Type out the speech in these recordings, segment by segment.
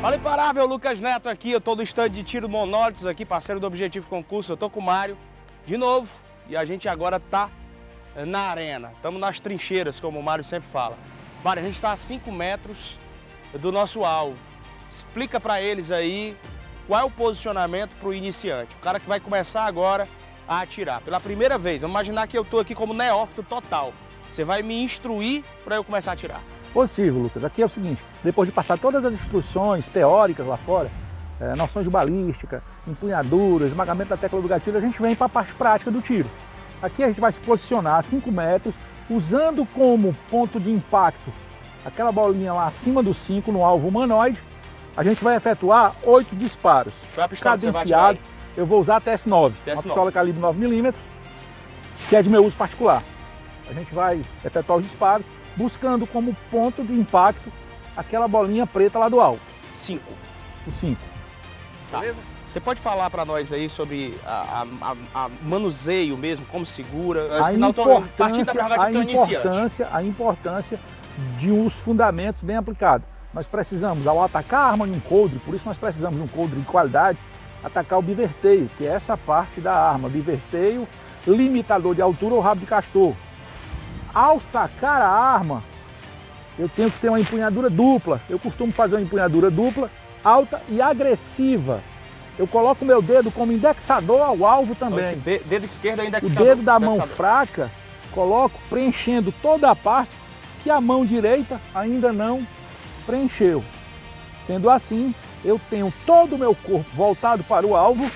Fala Imparável, Lucas Neto aqui, eu tô do stand de tiro monólitos aqui, parceiro do Objetivo Concurso, eu tô com o Mário de novo e a gente agora tá na arena, estamos nas trincheiras, como o Mário sempre fala. Mário, a gente está a 5 metros do nosso alvo, explica para eles aí qual é o posicionamento para o iniciante, o cara que vai começar agora a atirar, pela primeira vez, vamos imaginar que eu tô aqui como neófito total, você vai me instruir para eu começar a atirar. Positivo, Lucas. Aqui é o seguinte, depois de passar todas as instruções teóricas lá fora, noções de balística, empunhadura, esmagamento da tecla do gatilho, a gente vem para a parte prática do tiro. Aqui a gente vai se posicionar a 5 metros, usando como ponto de impacto aquela bolinha lá acima do 5 no alvo humanoide. A gente vai efetuar 8 disparos. Qual é a pistola que você vai cadenciado. atirar aí? Eu vou usar a TS9, uma pistola calibre 9mm, que é de meu uso particular. A gente vai efetuar os disparos, buscando como ponto de impacto aquela bolinha preta lá do alvo. 5. O 5. Tá. Beleza? Você pode falar para nós aí sobre a manuseio mesmo, como segura? A importância de uns fundamentos bem aplicados. Nós precisamos, ao atacar a arma em um coldre, por isso nós precisamos de um coldre de qualidade, atacar o biverteio, que é essa parte da arma. Biverteio, limitador de altura ou rabo de castor. Ao sacar a arma, eu tenho que ter uma empunhadura dupla. Eu costumo fazer uma empunhadura dupla, alta e agressiva. Eu coloco o meu dedo como indexador ao alvo também. Dedo esquerdo é indexador. O dedo da mão fraca, coloco preenchendo toda a parte que a mão direita ainda não preencheu. Sendo assim, eu tenho todo o meu corpo voltado para o alvo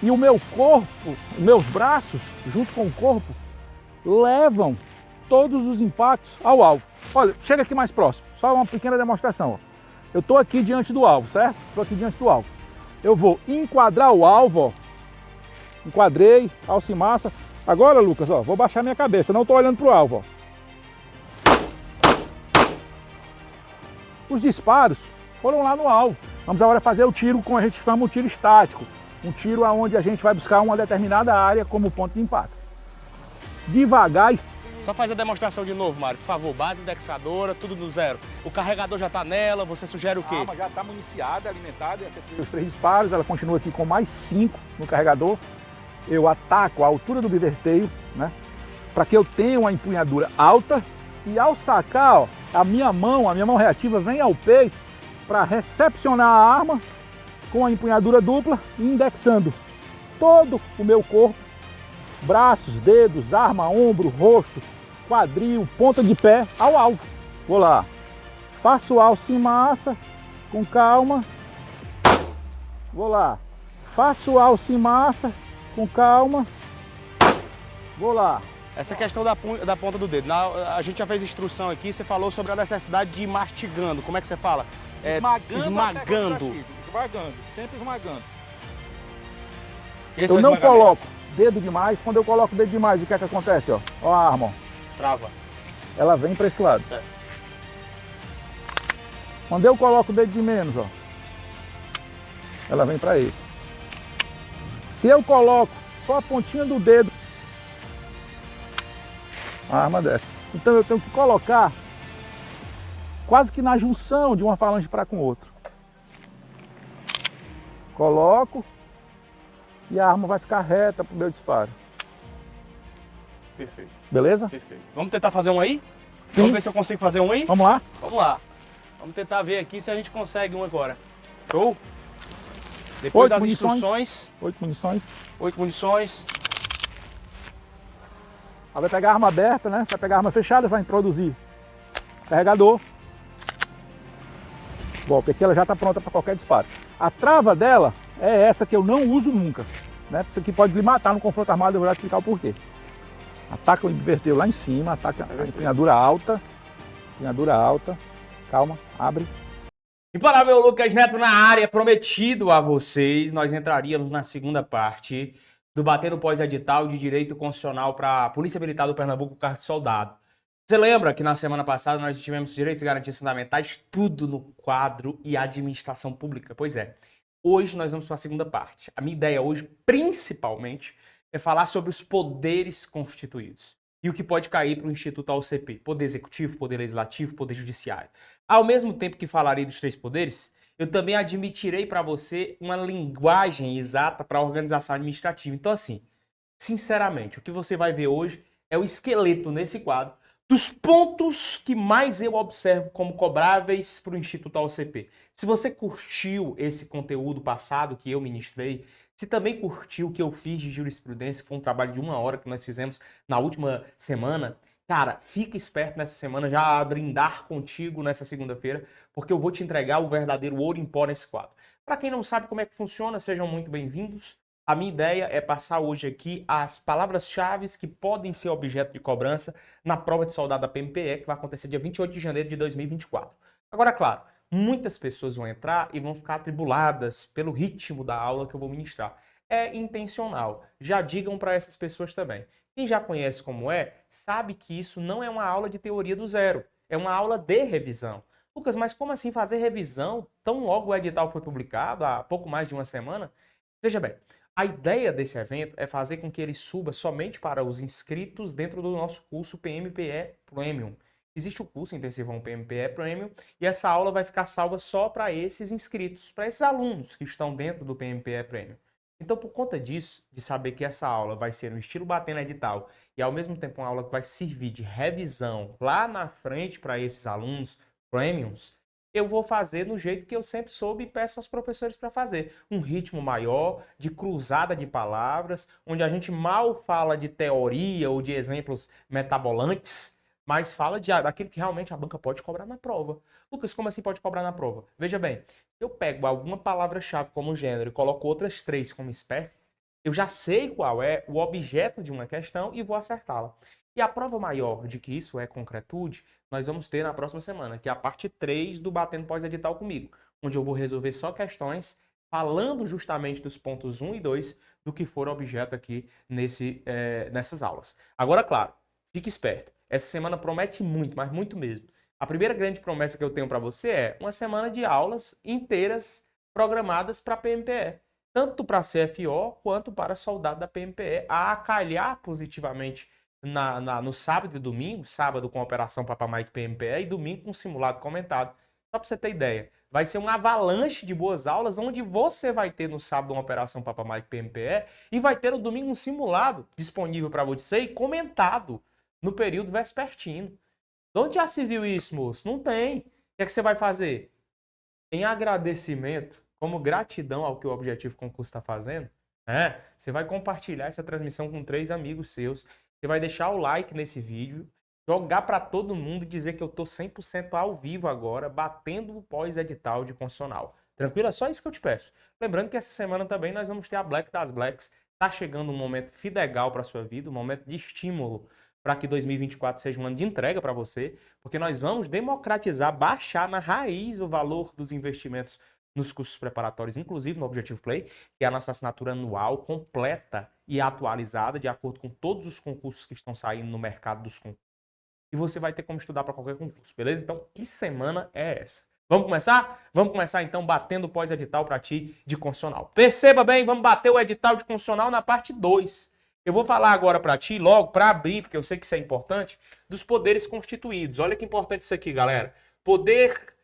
e o meu corpo, meus braços, junto com o corpo, levam todos os impactos ao alvo. Olha, chega aqui mais próximo, só uma pequena demonstração. Ó. Eu estou aqui diante do alvo, certo? Estou aqui diante do alvo. Eu vou enquadrar o alvo, ó. Enquadrei, alça e massa. Agora, Lucas, ó, vou baixar minha cabeça, não estou olhando para o alvo. Ó. Os disparos foram lá no alvo. Vamos agora fazer o tiro, como a gente chama o tiro estático. Um tiro onde a gente vai buscar uma determinada área como ponto de impacto. Devagar. Só faz a demonstração de novo, Mário, por favor. Base indexadora, tudo do zero. O carregador já está nela, você sugere o quê? A arma já está municiada, alimentada. Os 3 disparos, ela continua aqui com mais 5 no carregador. Eu ataco a altura do biverteio, né? Para que eu tenha uma empunhadura alta. E ao sacar, ó, a minha mão reativa vem ao peito para recepcionar a arma com a empunhadura dupla, indexando todo o meu corpo. Braços, dedos, arma, ombro, rosto, quadril, ponta de pé ao alvo. Vou lá. Faço alça e massa com calma. Vou lá. Faço alça e massa com calma. Vou lá. Essa questão da ponta do dedo. A gente já fez instrução aqui, você falou sobre a necessidade de ir mastigando. Como é que você fala? Esmagando. Esmagando, sempre esmagando. Esse eu não coloco dedo demais. Quando eu coloco o dedo demais, o que é que acontece? Ó, ó a arma, ó. Trava. Ela vem para esse lado. É. Quando eu coloco o dedo de menos, ó, ela vem para esse. Se eu coloco só a pontinha do dedo, a arma desce. Então eu tenho que colocar quase que na junção de uma falange para com outra. Coloco. E a arma vai ficar reta para o meu disparo. Perfeito. Beleza? Perfeito. Vamos tentar fazer um aí? Sim. Vamos ver se eu consigo fazer um aí? Vamos lá? Vamos lá. Vamos tentar ver aqui se a gente consegue um agora. Show? Depois 8 das munições. instruções. 8 munições. 8 munições. Ela vai pegar a arma aberta, né? Vai pegar a arma fechada, vai introduzir carregador. Bom, porque aqui ela já está pronta para qualquer disparo. A trava dela é essa que eu não uso nunca, né? Isso aqui pode lhe matar no confronto armado, eu vou explicar o porquê. Ataca o inverteu lá em cima, ataca a empunhadura alta. Empunhadura alta. Calma, abre. Imparável, Lucas Neto na área, prometido a vocês, nós entraríamos na segunda parte do Batendo Pós-Edital de Direito Constitucional para a Polícia Militar do Pernambuco, cargo de soldado. Você lembra que na semana passada nós tivemos direitos e garantias fundamentais, tudo no quadro e administração pública? Pois é. Hoje nós vamos para a segunda parte. A minha ideia hoje, principalmente, é falar sobre os poderes constituídos e o que pode cair para o Instituto AOCP. Poder Executivo, Poder Legislativo, Poder Judiciário. Ao mesmo tempo que falarei dos 3 poderes, eu também admitirei para você uma linguagem exata para a organização administrativa. Então, assim, sinceramente, o que você vai ver hoje é o esqueleto nesse quadro dos pontos que mais eu observo como cobráveis para o Instituto AOCP. Se você curtiu esse conteúdo passado que eu ministrei, se também curtiu o que eu fiz de jurisprudência, que foi um trabalho de 1 hora que nós fizemos na última semana, cara, fica esperto nessa semana, já a brindar contigo nessa segunda-feira, porque eu vou te entregar o verdadeiro ouro em pó nesse quadro. Para quem não sabe como é que funciona, sejam muito bem-vindos. A minha ideia é passar hoje aqui as palavras-chave que podem ser objeto de cobrança na prova de soldado da PMPE, que vai acontecer dia 28 de janeiro de 2024. Agora, claro, muitas pessoas vão entrar e vão ficar atribuladas pelo ritmo da aula que eu vou ministrar. É intencional. Já digam para essas pessoas também. Quem já conhece como é, sabe que isso não é uma aula de teoria do zero. É uma aula de revisão. Lucas, mas como assim fazer revisão tão logo o edital foi publicado, há pouco mais de uma semana? Veja bem, a ideia desse evento é fazer com que ele suba somente para os inscritos dentro do nosso curso PMPE Premium. Existe o curso intensivão PMPE Premium e essa aula vai ficar salva só para esses inscritos, para esses alunos que estão dentro do PMPE Premium. Então, por conta disso, de saber que essa aula vai ser no estilo batendo edital e ao mesmo tempo uma aula que vai servir de revisão lá na frente para esses alunos Premiums, eu vou fazer no jeito que eu sempre soube e peço aos professores para fazer. Um ritmo maior, de cruzada de palavras, onde a gente mal fala de teoria ou de exemplos metabolantes, mas fala daquilo que realmente a banca pode cobrar na prova. Lucas, como assim pode cobrar na prova? Veja bem, se eu pego alguma palavra-chave como gênero e coloco outras 3 como espécie, eu já sei qual é o objeto de uma questão e vou acertá-la. E a prova maior de que isso é concretude, nós vamos ter na próxima semana, que é a parte 3 do Batendo Pós-Edital comigo, onde eu vou resolver só questões falando justamente dos pontos 1 e 2 do que for objeto aqui nessas aulas. Agora, claro, fique esperto. Essa semana promete muito, mas muito mesmo. A primeira grande promessa que eu tenho para você é uma semana de aulas inteiras programadas para PMPE. Tanto para CFO quanto para soldado da PMPE, a acalhar positivamente no sábado e domingo, sábado com a Operação Papa Mike PMPE e domingo com simulado comentado. Só para você ter ideia, vai ser uma avalanche de boas aulas, onde você vai ter no sábado uma Operação Papa Mike PMPE e vai ter no domingo um simulado disponível para você e comentado no período vespertino. De onde já se viu isso, moço? Não tem. O que é que você vai fazer? Em agradecimento, como gratidão ao que o Objetivo Concurso está fazendo, você vai compartilhar essa transmissão com 3 amigos seus. Você vai deixar o like nesse vídeo, jogar para todo mundo e dizer que eu estou 100% ao vivo agora, batendo o pós-edital de constitucional. Tranquilo? É só isso que eu te peço. Lembrando que essa semana também nós vamos ter a Black das Blacks. Está chegando um momento fidegal para a sua vida, um momento de estímulo para que 2024 seja um ano de entrega para você, porque nós vamos democratizar, baixar na raiz o valor dos investimentos nos cursos preparatórios, inclusive no Objetivo Play, que é a nossa assinatura anual completa e atualizada, de acordo com todos os concursos que estão saindo no mercado dos concursos. E você vai ter como estudar para qualquer concurso, beleza? Então, que semana é essa? Vamos começar? Vamos começar então batendo pós-edital para ti de constitucional. Perceba bem, vamos bater o edital de constitucional na parte 2. Eu vou falar agora para ti, logo, para abrir, porque eu sei que isso é importante, dos poderes constituídos. Olha que importante isso aqui, galera. Poder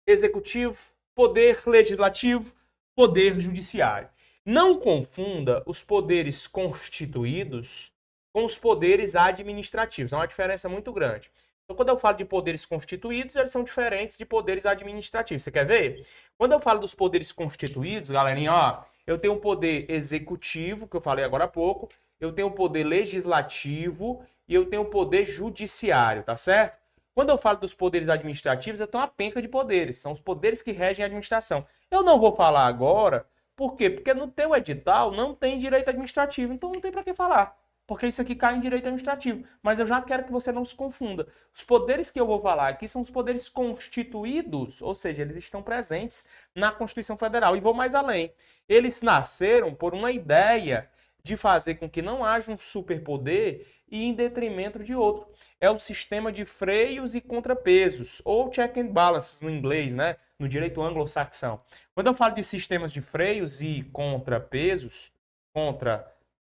executivo, poder legislativo, poder judiciário. Não confunda os poderes constituídos com os poderes administrativos. É uma diferença muito grande. Então, quando eu falo de poderes constituídos, eles são diferentes de poderes administrativos. Você quer ver? Quando eu falo dos poderes constituídos, galerinha, ó, eu tenho o poder executivo, que eu falei agora há pouco, eu tenho o poder legislativo e eu tenho o poder judiciário, tá certo? Quando eu falo dos poderes administrativos, eu tenho uma penca de poderes. São os poderes que regem a administração. Eu não vou falar agora. Por quê? Porque no teu edital não tem direito administrativo. Então não tem para que falar. Porque isso aqui cai em direito administrativo. Mas eu já quero que você não se confunda. Os poderes que eu vou falar aqui são os poderes constituídos. Ou seja, eles estão presentes na Constituição Federal. E vou mais além. Eles nasceram por uma ideia de fazer com que não haja um superpoder e em detrimento de outro. É o sistema de freios e contrapesos, ou check and balances no inglês, né? No direito anglo-saxão. Quando eu falo de sistemas de freios e contrapesos,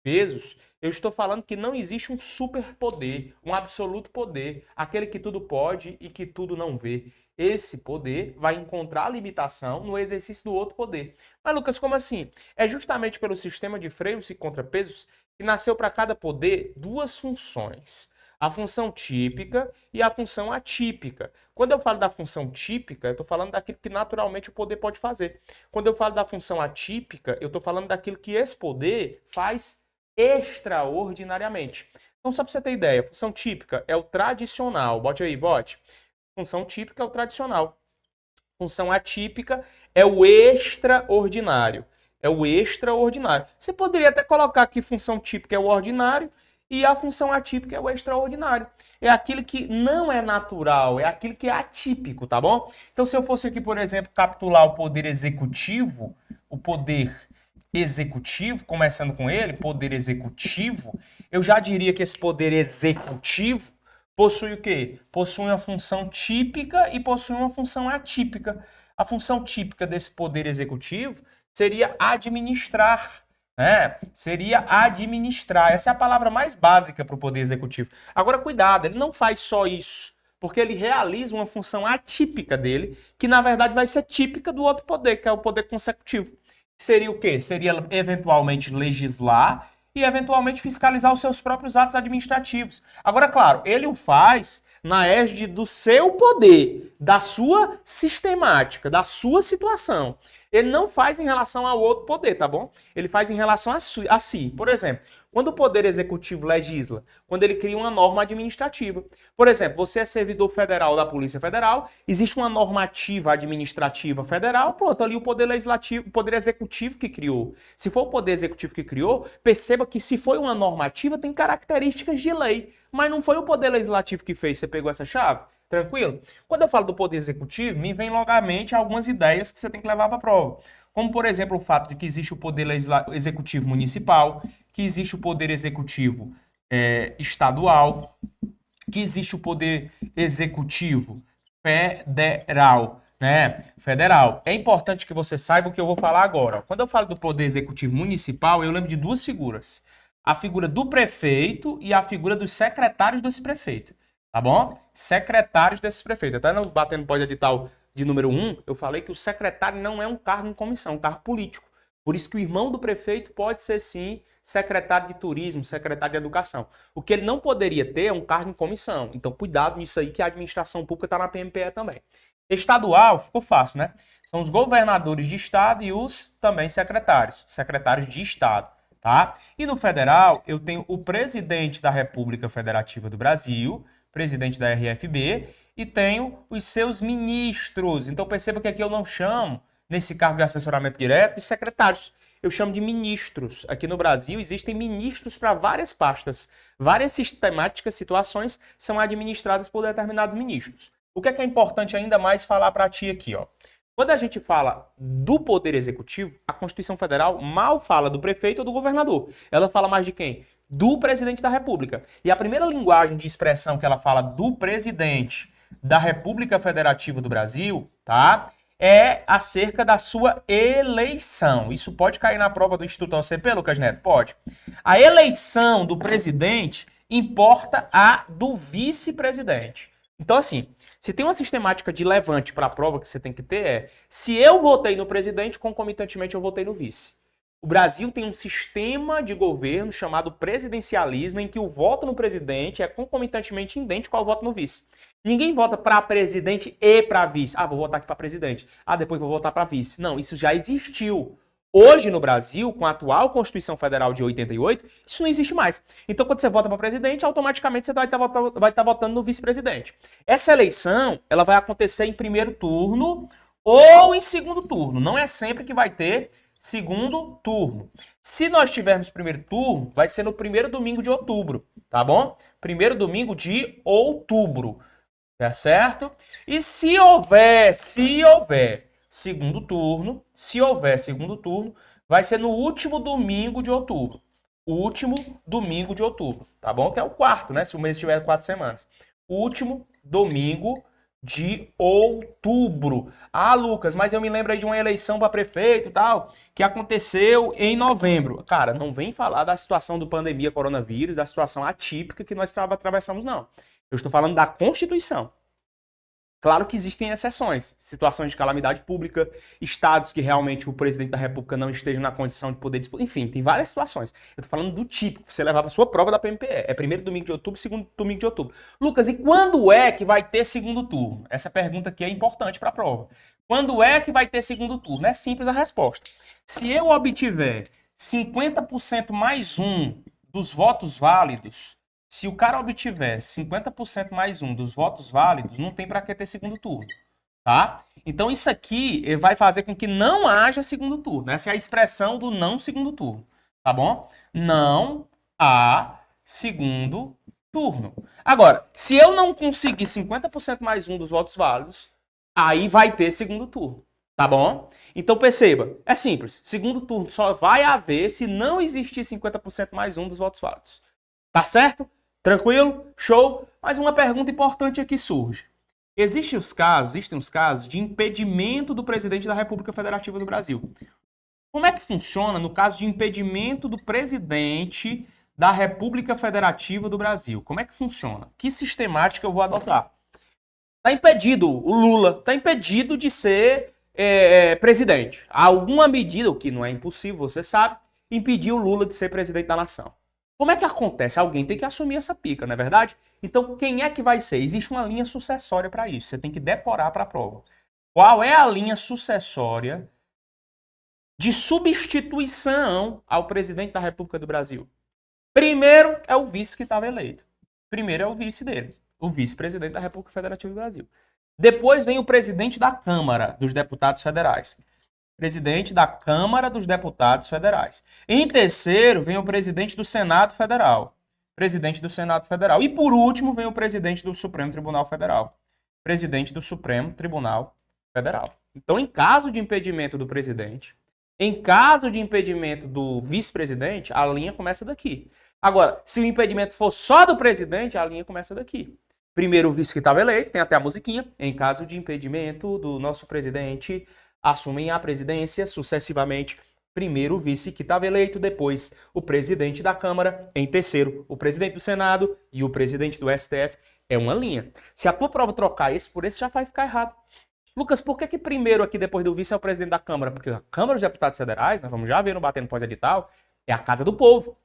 pesos, eu estou falando que não existe um superpoder, um absoluto poder, aquele que tudo pode e que tudo não vê. Esse poder vai encontrar limitação no exercício do outro poder. Mas, Lucas, como assim? É justamente pelo sistema de freios e contrapesos que nasceu para cada poder duas funções. A função típica e a função atípica. Quando eu falo da função típica, eu estou falando daquilo que naturalmente o poder pode fazer. Quando eu falo da função atípica, eu estou falando daquilo que esse poder faz extraordinariamente. Então, só para você ter ideia, a função típica é o tradicional. Bote aí, bote. Função típica é o tradicional. Função atípica é o extraordinário. É o extraordinário. Você poderia até colocar aqui função típica é o ordinário e a função atípica é o extraordinário. É aquilo que não é natural, é aquilo que é atípico, tá bom? Então, se eu fosse aqui, por exemplo, capitular o poder executivo, começando com ele, poder executivo, eu já diria que esse poder executivo possui o quê? Possui uma função típica e possui uma função atípica. A função típica desse poder executivo seria administrar, né? Seria administrar. Essa é a palavra mais básica para o poder executivo. Agora, cuidado, ele não faz só isso, porque ele realiza uma função atípica dele, que na verdade vai ser típica do outro poder, que é o poder consecutivo. Seria o quê? Seria eventualmente legislar e eventualmente fiscalizar os seus próprios atos administrativos. Agora, claro, ele o faz na égide do seu poder, da sua sistemática, da sua situação. Ele não faz em relação ao outro poder, tá bom? Ele faz em relação a si. Por exemplo, quando o poder executivo legisla, quando ele cria uma norma administrativa. Por exemplo, você é servidor federal da Polícia Federal, existe uma normativa administrativa federal, pronto, ali o poder legislativo, o poder executivo que criou. Se for o poder executivo que criou, perceba que se foi uma normativa, tem características de lei, mas não foi o poder legislativo que fez, você pegou essa chave? Tranquilo? Quando eu falo do poder executivo, me vem logo à mente algumas ideias que você tem que levar para a prova. Como, por exemplo, o fato de que existe o poder executivo municipal, que existe o poder executivo estadual, que existe o poder executivo federal, né? Federal. É importante que você saiba o que eu vou falar agora. Quando eu falo do poder executivo municipal, eu lembro de duas figuras. A figura do prefeito e a figura dos secretários desse prefeito. Tá bom? Secretários desse prefeito. Até no Batendo Pós Edital de número 1, eu falei que o secretário não é um cargo em comissão, é um cargo político. Por isso que o irmão do prefeito pode ser, sim, secretário de turismo, secretário de educação. O que ele não poderia ter é um cargo em comissão. Então, cuidado nisso aí, que a administração pública está na PMPE também. Estadual, ficou fácil, né? São os governadores de estado e os também secretários de estado, tá? E no federal, eu tenho o presidente da República Federativa do Brasil, presidente da RFB, e tenho os seus ministros. Então perceba que aqui eu não chamo, nesse cargo de assessoramento direto, de secretários. Eu chamo de ministros. Aqui no Brasil existem ministros para várias pastas. Várias sistemáticas, situações são administradas por determinados ministros. O que é importante ainda mais falar para ti aqui, ó? Quando a gente fala do poder executivo, a Constituição Federal mal fala do prefeito ou do governador. Ela fala mais de quem? Do presidente da República. E a primeira linguagem de expressão que ela fala do presidente da República Federativa do Brasil, tá? É acerca da sua eleição. Isso pode cair na prova do Instituto OCP, Lucas Neto? Pode. A eleição do presidente importa a do vice-presidente. Então, assim, se tem uma sistemática de levante para a prova que você tem que ter, se eu votei no presidente, concomitantemente eu votei no vice. O Brasil tem um sistema de governo chamado presidencialismo, em que o voto no presidente é concomitantemente idêntico ao voto no vice. Ninguém vota para presidente e para vice. Ah, vou votar aqui para presidente. Ah, depois vou votar para vice. Não, isso já existiu. Hoje no Brasil, com a atual Constituição Federal de 88, isso não existe mais. Então, quando você vota para presidente, automaticamente você vai estar votando no vice-presidente. Essa eleição, ela vai acontecer em primeiro turno ou em segundo turno. Não é sempre que vai ter segundo turno. Se nós tivermos primeiro turno, vai ser no primeiro domingo de outubro, tá bom? Primeiro domingo de outubro, tá certo? E se houver segundo turno, vai ser no último domingo de outubro. O último domingo de outubro, tá bom? Que é o quarto, né? Se o mês tiver 4 semanas. O último domingo de outubro. Ah, Lucas, mas eu me lembro aí de uma eleição para prefeito e tal, que aconteceu em novembro. Cara, não vem falar da situação do pandemia coronavírus, da situação atípica que nós atravessamos, não. Eu estou falando da Constituição. Claro que existem exceções, situações de calamidade pública, estados que realmente o presidente da República não esteja na condição de poder disputar, enfim, tem várias situações. Eu tô falando do típico, você levar para sua prova da PMPE. É primeiro domingo de outubro, segundo domingo de outubro. Lucas, e quando é que vai ter segundo turno? Essa pergunta aqui é importante para a prova. Quando é que vai ter segundo turno? É simples a resposta. Se eu obtiver 50% mais um dos votos válidos, se o cara obtiver 50% mais um dos votos válidos, não tem para que ter segundo turno, tá? Então isso aqui vai fazer com que não haja segundo turno. Essa é a expressão do não segundo turno, tá bom? Não há segundo turno. Agora, se eu não conseguir 50% mais um dos votos válidos, aí vai ter segundo turno, tá bom? Então perceba, é simples. Segundo turno só vai haver se não existir 50% mais um dos votos válidos. Tá certo? Tranquilo? Show? Mas uma pergunta importante aqui surge. Existem os casos de impedimento do presidente da República Federativa do Brasil. Como é que funciona no caso de impedimento do presidente da República Federativa do Brasil? Como é que funciona? Que sistemática eu vou adotar? Está impedido, o Lula está impedido de ser presidente. Alguma medida, o que não é impossível, você sabe, impediu o Lula de ser presidente da nação. Como é que acontece? Alguém tem que assumir essa pica, não é verdade? Então, quem é que vai ser? Existe uma linha sucessória para isso. Você tem que decorar para a prova. Qual é a linha sucessória de substituição ao presidente da República do Brasil? Primeiro é o vice que estava eleito. Primeiro é o vice dele, o vice-presidente da República Federativa do Brasil. Depois vem o presidente da Câmara dos Deputados Federais. Presidente da Câmara dos Deputados Federais. Em terceiro, vem o presidente do Senado Federal. Presidente do Senado Federal. E por último, vem o presidente do Supremo Tribunal Federal. Presidente do Supremo Tribunal Federal. Então, em caso de impedimento do presidente, em caso de impedimento do vice-presidente, a linha começa daqui. Agora, se o impedimento for só do presidente, a linha começa daqui. Primeiro o vice que estava eleito, tem até a musiquinha. Em caso de impedimento do nosso presidente, assumem a presidência sucessivamente, primeiro o vice que estava eleito, depois o presidente da Câmara, em terceiro o presidente do Senado e o presidente do STF. É uma linha. Se a tua prova trocar esse por esse, já vai ficar errado. Lucas, por que primeiro aqui, depois do vice, é o presidente da Câmara? Porque a Câmara dos Deputados Federais, nós vamos já ver no Batendo Pós-Edital, é a casa do povo.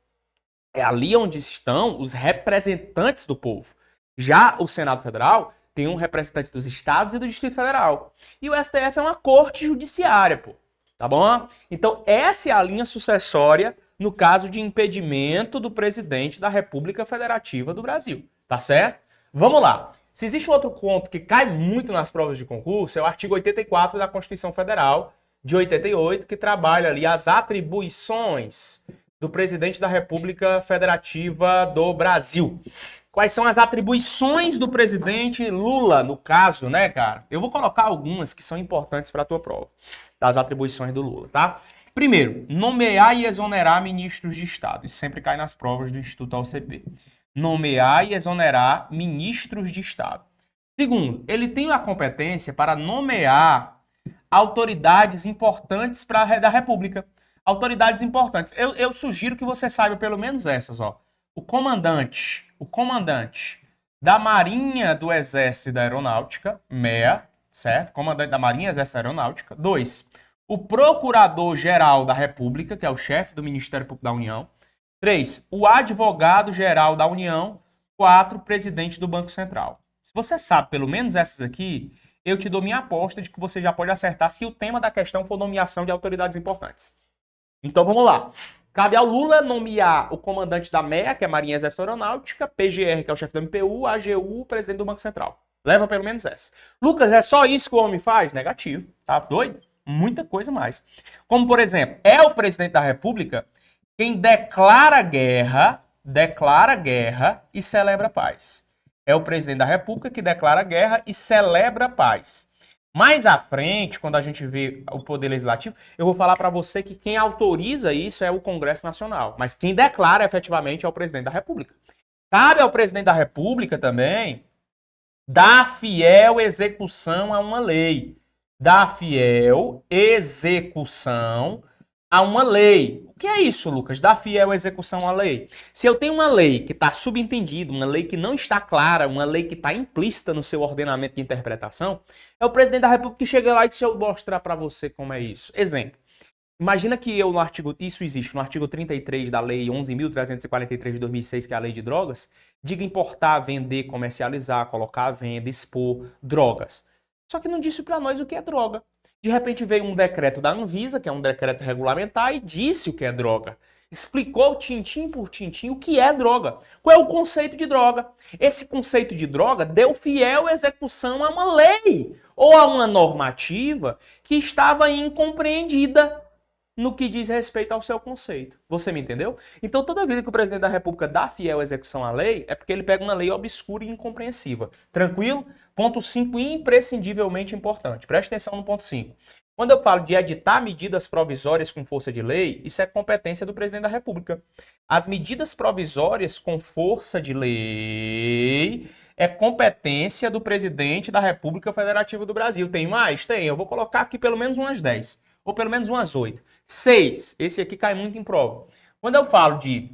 É ali onde estão os representantes do povo. Já o Senado Federal tem um representante dos estados e do Distrito Federal. E o STF é uma corte judiciária, pô. Tá bom? Então, essa é a linha sucessória no caso de impedimento do presidente da República Federativa do Brasil. Tá certo? Vamos lá. Se existe outro ponto que cai muito nas provas de concurso, é o artigo 84 da Constituição Federal de 88, que trabalha ali as atribuições do presidente da República Federativa do Brasil. Quais são as atribuições do presidente Lula, no caso, né, cara? Eu vou colocar algumas que são importantes para a tua prova, das atribuições do Lula, tá? Primeiro, nomear e exonerar ministros de Estado. Isso sempre cai nas provas do Instituto AUCP. Nomear e exonerar ministros de Estado. Segundo, ele tem a competência para nomear autoridades importantes da República. Autoridades importantes. Eu sugiro que você saiba pelo menos essas, ó. O comandante da Marinha, do Exército e da Aeronáutica, MEA, certo? Comandante da Marinha, Exército e Aeronáutica. 2. O Procurador-Geral da República, que é o chefe do Ministério Público da União. 3. O Advogado-Geral da União. 4. Presidente do Banco Central. Se você sabe pelo menos essas aqui, eu te dou minha aposta de que você já pode acertar se o tema da questão for nomeação de autoridades importantes. Então vamos lá. Cabe ao Lula nomear o comandante da MEA, que é Marinha Exército Aeronáutica, PGR, que é o chefe da MPU, AGU, presidente do Banco Central. Leva pelo menos essa. Lucas, é só isso que o homem faz? Negativo. Tá doido? Muita coisa mais. Como, por exemplo, é o presidente da República quem declara guerra e celebra paz. É o presidente da República que declara guerra e celebra paz. Mais à frente, quando a gente vê o Poder Legislativo, eu vou falar para você que quem autoriza isso é o Congresso Nacional, mas quem declara efetivamente é o Presidente da República. Cabe ao Presidente da República também Dá fiel execução a uma lei. Dá fiel execução a uma lei. O que é isso, Lucas? Dá fiel execução à lei. Se eu tenho uma lei que está subentendida, uma lei que não está clara, uma lei que está implícita no seu ordenamento de interpretação, é o presidente da República que chega lá e diz: eu mostrar para você como é isso. Exemplo. Imagina que eu no artigo, isso existe no artigo 33 da lei 11.343 de 2006, que é a lei de drogas, diga importar, vender, comercializar, colocar à venda, expor drogas. Só que não disse para nós o que é droga. De repente veio um decreto da Anvisa, que é um decreto regulamentar, e disse o que é droga. Explicou tintim por tintim o que é droga. Qual é o conceito de droga? Esse conceito de droga deu fiel execução a uma lei ou a uma normativa que estava incompreendida no que diz respeito ao seu conceito. Você me entendeu? Então, toda vez que o presidente da República dá fiel execução à lei, é porque ele pega uma lei obscura e incompreensiva. Tranquilo? Ponto 5, imprescindivelmente importante. Preste atenção no ponto 5. Quando eu falo de editar medidas provisórias com força de lei, isso é competência do presidente da República. As medidas provisórias com força de lei é competência do presidente da República Federativa do Brasil. Tem mais? Tem. Eu vou colocar aqui pelo menos umas 10. Ou pelo menos umas 8. 6. Esse aqui cai muito em prova. Quando eu falo de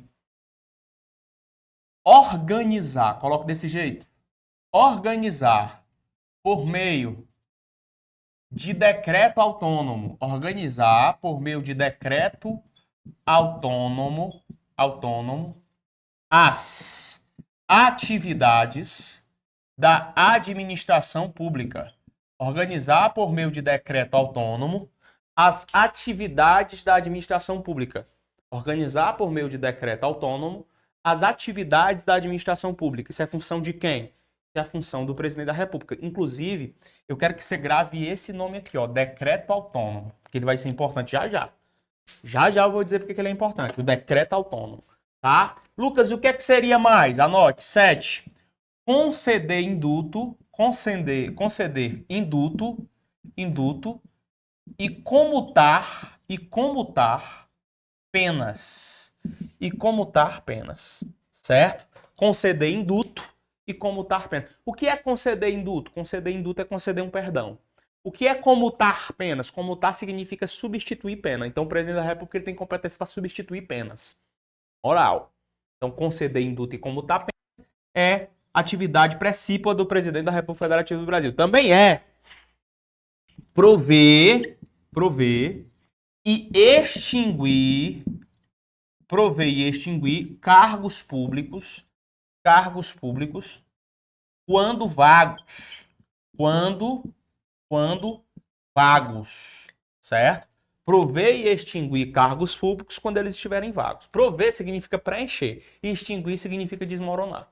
organizar, coloco desse jeito. Organizar por meio de decreto autônomo. Organizar por meio de decreto autônomo as atividades da administração pública. Organizar por meio de decreto autônomo as atividades da administração pública. Organizar por meio de decreto autônomo as atividades da administração pública. Isso é função de quem? Isso é a função do presidente da República. Inclusive, eu quero que você grave esse nome aqui, ó, decreto autônomo, porque ele vai ser importante já já. Já já eu vou dizer porque ele é importante, o decreto autônomo, tá? Lucas, o que é que seria mais? Anote, 7. Conceder induto e comutar penas. Certo? Conceder induto e comutar penas. O que é conceder induto? Conceder induto é conceder um perdão. O que é comutar penas? Comutar significa substituir pena. Então o presidente da República ele tem competência para substituir penas. Oral. Então conceder induto e comutar penas é atividade precípua do presidente da República Federativa do Brasil. Também é prover e extinguir cargos públicos quando vagos, certo? Prover e extinguir cargos públicos quando eles estiverem vagos. Prover significa preencher e extinguir significa desmoronar.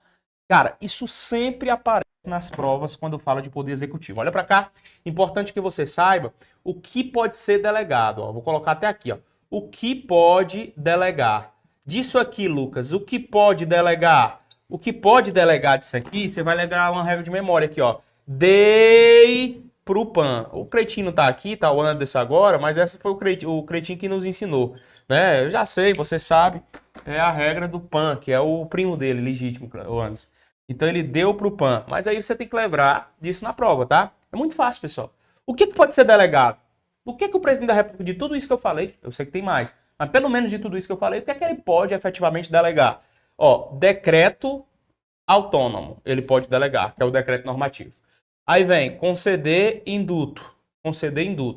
Cara, isso sempre aparece nas provas quando fala de poder executivo. Olha para cá, importante que você saiba o que pode ser delegado. Ó. Vou colocar até aqui, ó. O que pode delegar. Disso aqui, Lucas, o que pode delegar? O que pode delegar disso aqui, você vai lembrar uma regra de memória aqui, ó. Dei pro PAN. O Cretino tá aqui, tá olhando disso agora, mas essa foi o Cretino que nos ensinou. Né? Eu já sei, você sabe, é a regra do PAN, que é o primo dele, legítimo, o Anderson. Então ele deu pro PAN. Mas aí você tem que lembrar disso na prova, tá? É muito fácil, pessoal. O que pode ser delegado? O que o presidente da República, de tudo isso que eu falei, eu sei que tem mais, mas pelo menos de tudo isso que eu falei, o que é que ele pode efetivamente delegar? Ó, decreto autônomo, ele pode delegar, que é o decreto normativo. Aí vem conceder induto,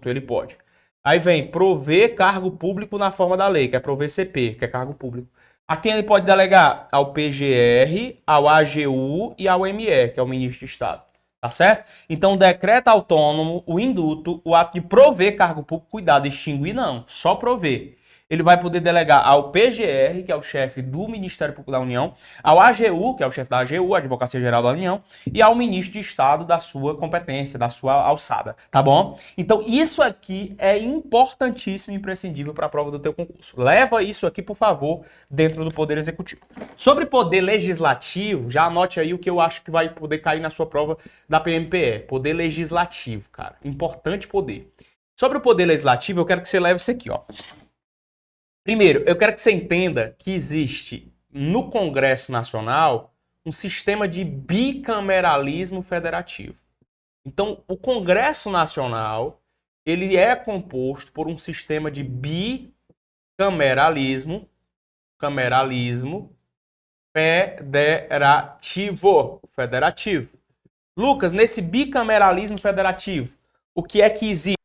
ele pode. Aí vem prover cargo público na forma da lei, que é prover CP, que é cargo público. A quem ele pode delegar? Ao PGR, ao AGU e ao ME, que é o ministro de Estado. Tá certo? Então, o decreto autônomo, o induto, o ato de prover cargo público, cuidado, extinguir não, só prover. Ele vai poder delegar ao PGR, que é o chefe do Ministério Público da União, ao AGU, que é o chefe da AGU, Advocacia Geral da União, e ao ministro de Estado da sua competência, da sua alçada, tá bom? Então, isso aqui é importantíssimo e imprescindível para a prova do teu concurso. Leva isso aqui, por favor, dentro do Poder Executivo. Sobre Poder Legislativo, já anote aí o que eu acho que vai poder cair na sua prova da PMPE. Poder Legislativo, cara. Importante poder. Sobre o Poder Legislativo, eu quero que você leve isso aqui, ó. Primeiro, eu quero que você entenda que existe no Congresso Nacional um sistema de bicameralismo federativo. Então, o Congresso Nacional, ele é composto por um sistema de bicameralismo federativo. Lucas, nesse bicameralismo federativo, o que é que existe?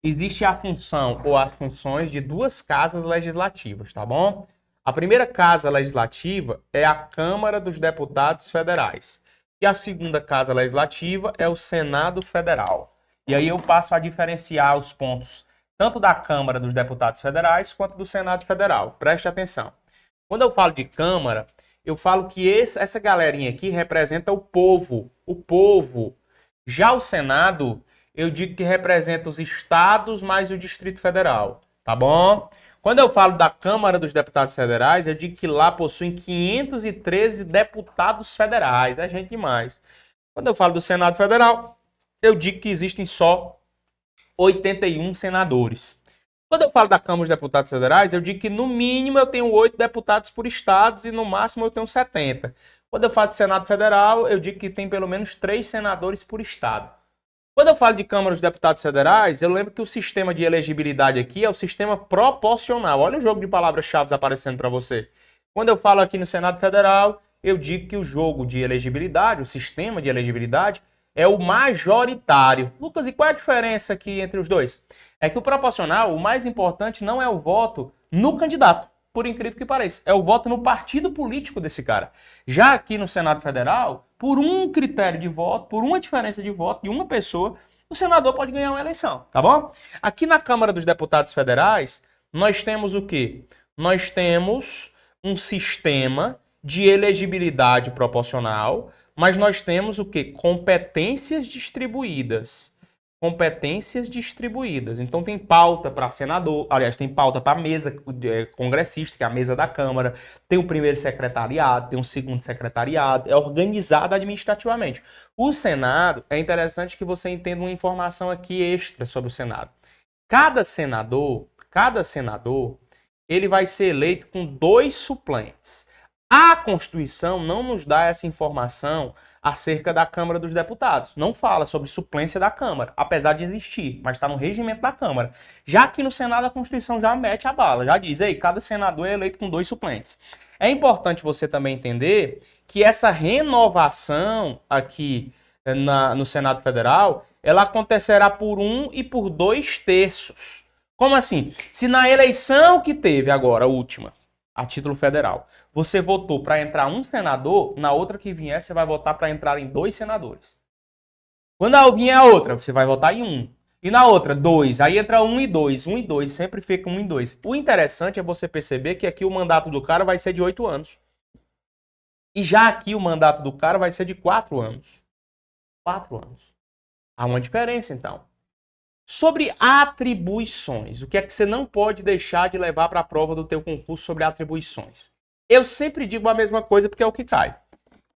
Existe a função ou as funções de duas casas legislativas, tá bom? A primeira casa legislativa é a Câmara dos Deputados Federais. E a segunda casa legislativa é o Senado Federal. E aí eu passo a diferenciar os pontos tanto da Câmara dos Deputados Federais quanto do Senado Federal. Preste atenção. Quando eu falo de Câmara, eu falo que essa galerinha aqui representa o povo. O povo. Já o Senado, eu digo que representa os estados mais o Distrito Federal. Tá bom? Quando eu falo da Câmara dos Deputados Federais, eu digo que lá possuem 513 deputados federais. É gente demais. Quando eu falo do Senado Federal, eu digo que existem só 81 senadores. Quando eu falo da Câmara dos Deputados Federais, eu digo que no mínimo eu tenho 8 deputados por estados e no máximo eu tenho 70. Quando eu falo de Senado Federal, eu digo que tem pelo menos 3 senadores por estado. Quando eu falo de Câmara dos Deputados Federais, eu lembro que o sistema de elegibilidade aqui é o sistema proporcional. Olha o jogo de palavras-chave aparecendo para você. Quando eu falo aqui no Senado Federal, eu digo que o jogo de elegibilidade, o sistema de elegibilidade, é o majoritário. Lucas, e qual é a diferença aqui entre os dois? É que o proporcional, o mais importante não é o voto no candidato, por incrível que pareça. É o voto no partido político desse cara. Já aqui no Senado Federal, por um critério de voto, por uma diferença de voto de uma pessoa, o senador pode ganhar uma eleição, tá bom? Aqui na Câmara dos Deputados Federais, nós temos o quê? Nós temos um sistema de elegibilidade proporcional, mas nós temos o quê? Competências distribuídas. Competências distribuídas. Então tem pauta para senador, aliás, tem pauta para mesa congressista, que é a mesa da Câmara, tem o primeiro secretariado, tem o segundo secretariado, é organizado administrativamente. O Senado, é interessante que você entenda uma informação aqui extra sobre o Senado. Cada senador, ele vai ser eleito com 2 suplentes. A Constituição não nos dá essa informação acerca da Câmara dos Deputados. Não fala sobre suplência da Câmara, apesar de existir, mas está no regimento da Câmara. Já aqui no Senado, a Constituição já mete a bala, já diz, aí, cada senador é eleito com 2 suplentes. É importante você também entender que essa renovação aqui no Senado Federal, ela acontecerá por 1 e por 2 terços. Como assim? Se na eleição que teve agora, a última, a título federal, você votou para entrar um senador, na outra que vier, você vai votar para entrar em 2 senadores. Quando vier a outra, você vai votar em 1. E na outra, 2. Aí entra 1 e 2. 1 e 2. Sempre fica 1 e 2. O interessante é você perceber que aqui o mandato do cara vai ser de 8 anos. E já aqui o mandato do cara vai ser de 4 anos. 4 anos. Há uma diferença, então. Sobre atribuições, o que é que você não pode deixar de levar para a prova do teu concurso sobre atribuições? Eu sempre digo a mesma coisa porque é o que cai.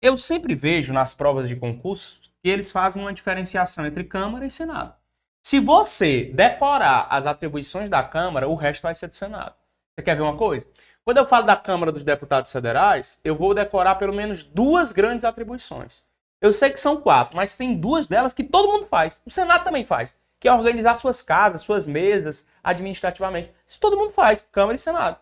Eu sempre vejo nas provas de concurso que eles fazem uma diferenciação entre Câmara e Senado. Se você decorar as atribuições da Câmara, o resto vai ser do Senado. Você quer ver uma coisa? Quando eu falo da Câmara dos Deputados Federais, eu vou decorar pelo menos 2 grandes atribuições. Eu sei que são 4, mas tem 2 delas que todo mundo faz. O Senado também faz. Que é organizar suas casas, suas mesas, administrativamente. Isso todo mundo faz, Câmara e Senado.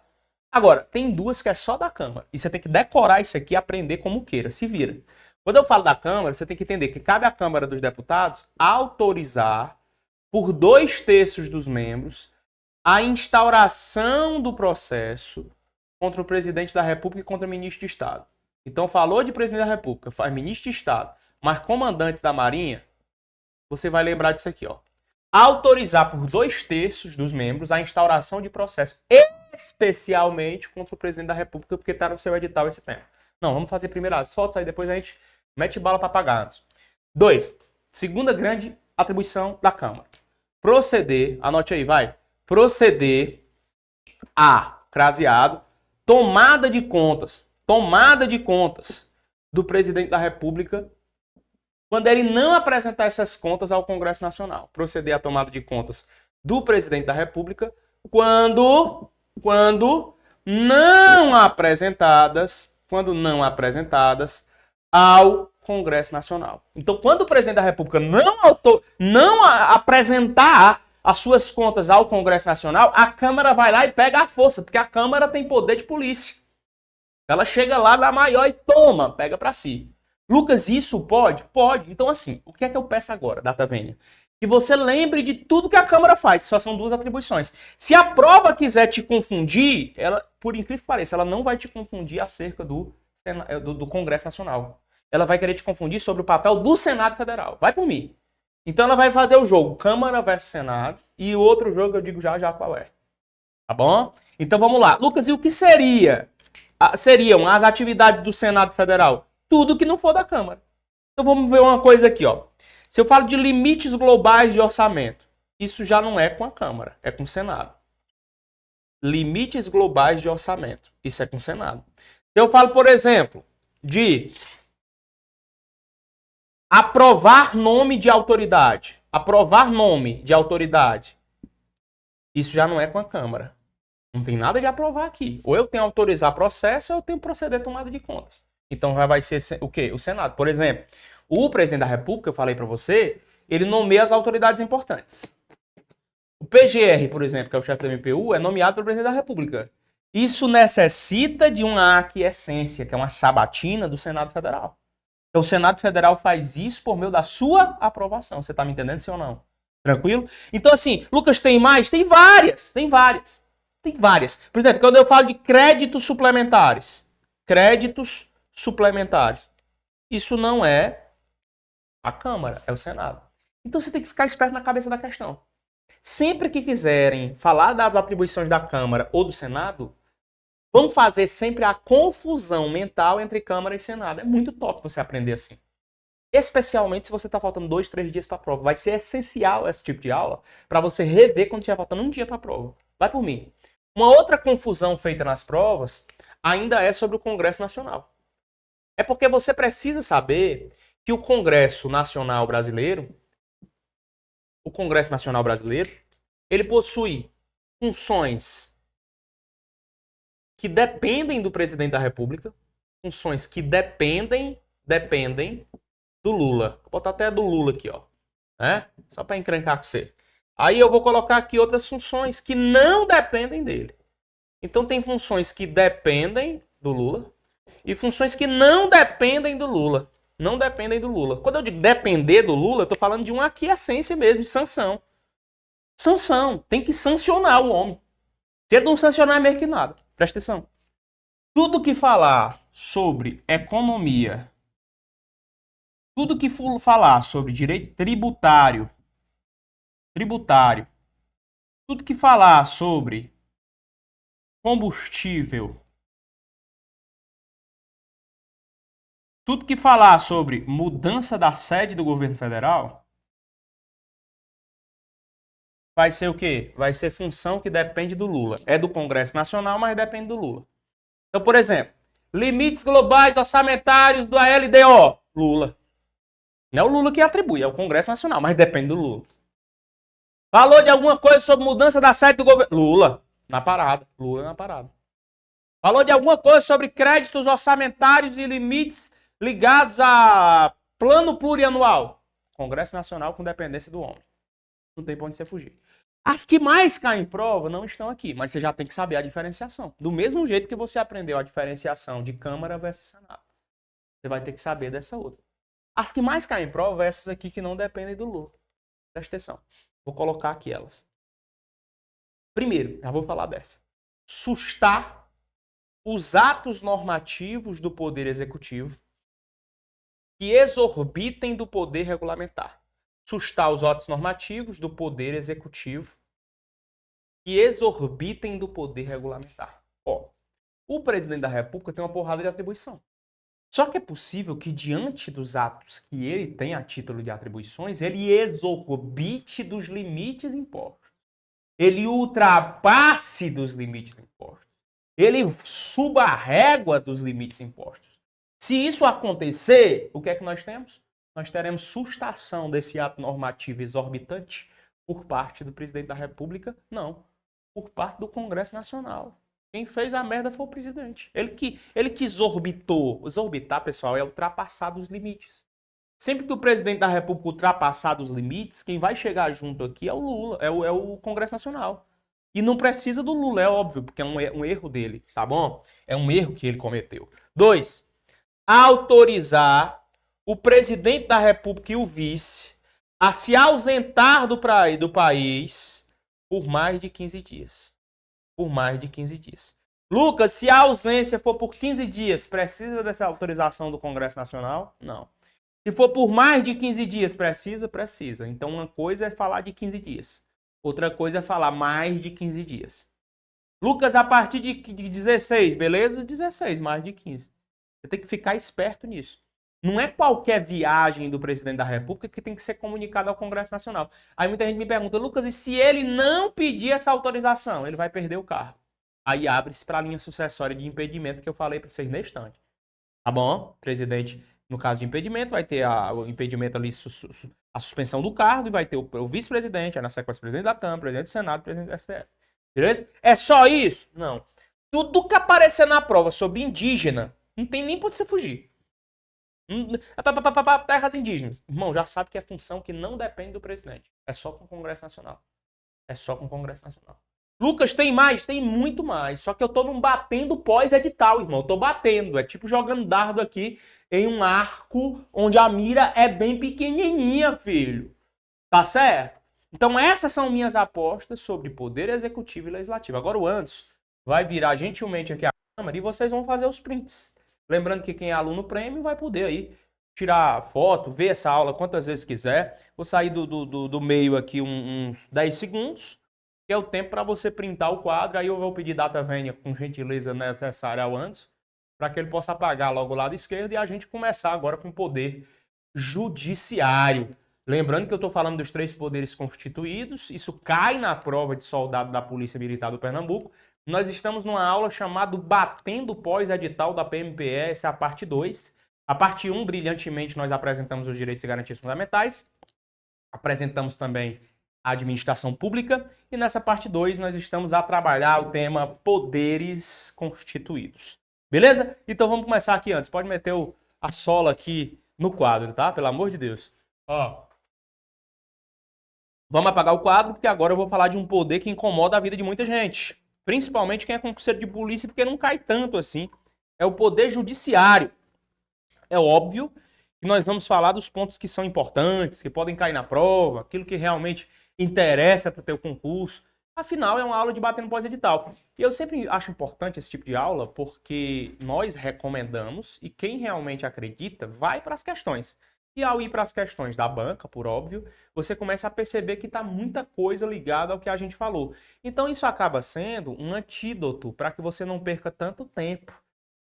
Agora, tem 2 que é só da Câmara. E você tem que decorar isso aqui e aprender como queira. Se vira. Quando eu falo da Câmara, você tem que entender que cabe à Câmara dos Deputados autorizar, por 2 terços dos membros, a instauração do processo contra o presidente da República e contra o ministro de Estado. Então, falou de presidente da República, faz ministro de Estado, mas comandantes da Marinha, você vai lembrar disso aqui, ó. Autorizar por 2 terços dos membros a instauração de processo, especialmente contra o presidente da República, porque está no seu edital esse tema. Não, vamos fazer primeiro as fotos, aí depois a gente mete bala para pagar antes. 2. Segunda grande atribuição da Câmara. Proceder, anote aí, vai. Proceder a, craseado, tomada de contas do presidente da República quando ele não apresentar essas contas ao Congresso Nacional. Proceder à tomada de contas do presidente da República quando não apresentadas quando não apresentadas ao Congresso Nacional. Então, quando o presidente da República não apresentar as suas contas ao Congresso Nacional, a Câmara vai lá e pega a força, porque a Câmara tem poder de polícia. Ela chega lá na maior e toma, pega para si. Lucas, isso pode? Pode. Então, assim, o que é que eu peço agora, Data Vênia? Que você lembre de tudo que a Câmara faz. Só são 2 atribuições. Se a prova quiser te confundir, ela, por incrível que pareça, ela não vai te confundir acerca do Congresso Nacional. Ela vai querer te confundir sobre o papel do Senado Federal. Vai por mim. Então ela vai fazer o jogo Câmara versus Senado e o outro jogo eu digo já qual é. Tá bom? Então vamos lá. Lucas, e o que seriam as atividades do Senado Federal? Tudo que não for da Câmara. Então vamos ver uma coisa aqui, ó. Se eu falo de limites globais de orçamento, isso já não é com a Câmara, é com o Senado. Limites globais de orçamento, isso é com o Senado. Se eu falo, por exemplo, de aprovar nome de autoridade, isso já não é com a Câmara. Não tem nada de aprovar aqui. Ou eu tenho que autorizar processo ou eu tenho que proceder a tomada de contas. Então vai ser o quê? O Senado. Por exemplo, o presidente da República, eu falei para você, ele nomeia as autoridades importantes. O PGR, por exemplo, que é o chefe da MPU, é nomeado pelo presidente da República. Isso necessita de uma aquiescência, que é uma sabatina do Senado Federal. Então o Senado Federal faz isso por meio da sua aprovação. Você está me entendendo, sim ou não? Tranquilo? Então assim, Lucas, tem mais? Tem várias. Por exemplo, quando eu falo de créditos suplementares. Isso não é a Câmara, é o Senado. Então você tem que ficar esperto na cabeça da questão. Sempre que quiserem falar das atribuições da Câmara ou do Senado, vão fazer sempre a confusão mental entre Câmara e Senado. É muito top você aprender assim. Especialmente se você está faltando 2, 3 dias para a prova. Vai ser essencial esse tipo de aula para você rever quando estiver faltando um dia para a prova. Vai por mim. Uma outra confusão feita nas provas ainda é sobre o Congresso Nacional. É porque você precisa saber que o Congresso Nacional Brasileiro, ele possui funções que dependem do presidente da República, funções que dependem do Lula. Vou botar até do Lula aqui, ó. Só para encrencar com você. Aí eu vou colocar aqui outras funções que não dependem dele. Então tem funções que dependem do Lula e funções que não dependem do Lula. Quando eu digo depender do Lula, eu tô falando de uma aquiescência mesmo, de sanção. Tem que sancionar o homem. Se ele não sancionar, é meio que nada. Presta atenção. Tudo que falar sobre economia, tudo que for falar sobre direito tributário, tudo que falar sobre combustível, tudo que falar sobre mudança da sede do governo federal, vai ser o quê? Vai ser função que depende do Lula. É do Congresso Nacional, mas depende do Lula. Então, por exemplo, limites globais orçamentários do ALDO, Lula. Não é o Lula que atribui, é o Congresso Nacional, mas depende do Lula. Falou de alguma coisa sobre mudança da sede do governo, Lula na parada. Falou de alguma coisa sobre créditos orçamentários e limites ligados a plano plurianual, Congresso Nacional com dependência do homem. Não tem pra onde você fugir. As que mais caem em prova não estão aqui, mas você já tem que saber a diferenciação. Do mesmo jeito que você aprendeu a diferenciação de Câmara versus Senado. Você vai ter que saber dessa outra. As que mais caem em prova, essas aqui que não dependem do Lula. Presta atenção. Vou colocar aqui elas. Primeiro, já vou falar dessa. Sustar os atos normativos do Poder Executivo que exorbitem do poder regulamentar. Sustar os atos normativos do Poder Executivo que exorbitem do poder regulamentar. Ó, o presidente da República tem uma porrada de atribuição. Só que é possível que, diante dos atos que ele tem a título de atribuições, ele exorbite dos limites impostos. Ele ultrapasse dos limites impostos. Ele suba a régua dos limites impostos. Se isso acontecer, o que é que nós temos? Nós teremos sustação desse ato normativo exorbitante por parte do presidente da República? Não, por parte do Congresso Nacional. Quem fez a merda foi o presidente. Ele que exorbitou. Exorbitar, pessoal, é ultrapassar dos limites. Sempre que o presidente da República ultrapassar dos limites, quem vai chegar junto aqui é o Lula, é o Congresso Nacional. E não precisa do Lula, é óbvio, porque é um erro dele, tá bom? É um erro que ele cometeu. 2. Autorizar o presidente da República e o vice a se ausentar do país por mais de 15 dias. Por mais de 15 dias. Lucas, se a ausência for por 15 dias, precisa dessa autorização do Congresso Nacional? Não. Se for por mais de 15 dias, precisa? Precisa. Então, uma coisa é falar de 15 dias. Outra coisa é falar mais de 15 dias. Lucas, a partir de 16, beleza? 16, mais de 15. Você tem que ficar esperto nisso. Não é qualquer viagem do presidente da República que tem que ser comunicada ao Congresso Nacional. Aí muita gente me pergunta, Lucas, e se ele não pedir essa autorização? Ele vai perder o cargo. Aí abre-se para a linha sucessória de impedimento que eu falei para vocês neste instante. Tá bom? Presidente, no caso de impedimento, vai ter o impedimento ali, a suspensão do cargo, e vai ter o vice-presidente, aí na sequência, presidente da Câmara, presidente do Senado, presidente do STF. Beleza? É só isso? Não. Tudo que aparecer na prova sobre indígena, não tem nem por onde você fugir. Terras indígenas. Irmão, já sabe que é função que não depende do presidente. É só com o Congresso Nacional. É só com o Congresso Nacional. Lucas, tem mais? Tem muito mais. Só que eu tô num batendo pós-edital, irmão. Eu tô batendo. É tipo jogando dardo aqui em um arco onde a mira é bem pequenininha, filho. Tá certo? Então essas são minhas apostas sobre poder executivo e legislativo. Agora o Anderson vai virar gentilmente aqui a câmera e vocês vão fazer os prints. Lembrando que quem é aluno prêmio vai poder aí tirar foto, ver essa aula quantas vezes quiser. Vou sair do meio aqui uns 10 segundos, que é o tempo para você printar o quadro. Aí eu vou pedir data vênia com gentileza necessária ao Anderson, para que ele possa apagar logo o lado esquerdo e a gente começar agora com o poder judiciário. Lembrando que eu estou falando dos 3 poderes constituídos, isso cai na prova de soldado da Polícia Militar do Pernambuco. Nós estamos numa aula chamada Batendo Pós-Edital da PMPE, essa é a parte 2. A parte 1, brilhantemente, nós apresentamos os direitos e garantias fundamentais. Apresentamos também a administração pública. E nessa parte 2, nós estamos a trabalhar o tema poderes constituídos. Beleza? Então vamos começar aqui antes. Pode meter a sola aqui no quadro, tá? Pelo amor de Deus. Ó. Vamos apagar o quadro, porque agora eu vou falar de um poder que incomoda a vida de muita gente. Principalmente quem é concurseiro de polícia, porque não cai tanto assim. É o poder judiciário. É óbvio que nós vamos falar dos pontos que são importantes, que podem cair na prova, aquilo que realmente interessa para o teu concurso. Afinal, é uma aula de batendo pós-edital. E eu sempre acho importante esse tipo de aula, porque nós recomendamos, e quem realmente acredita, vai para as questões. E ao ir para as questões da banca, por óbvio, você começa a perceber que está muita coisa ligada ao que a gente falou. Então isso acaba sendo um antídoto para que você não perca tanto tempo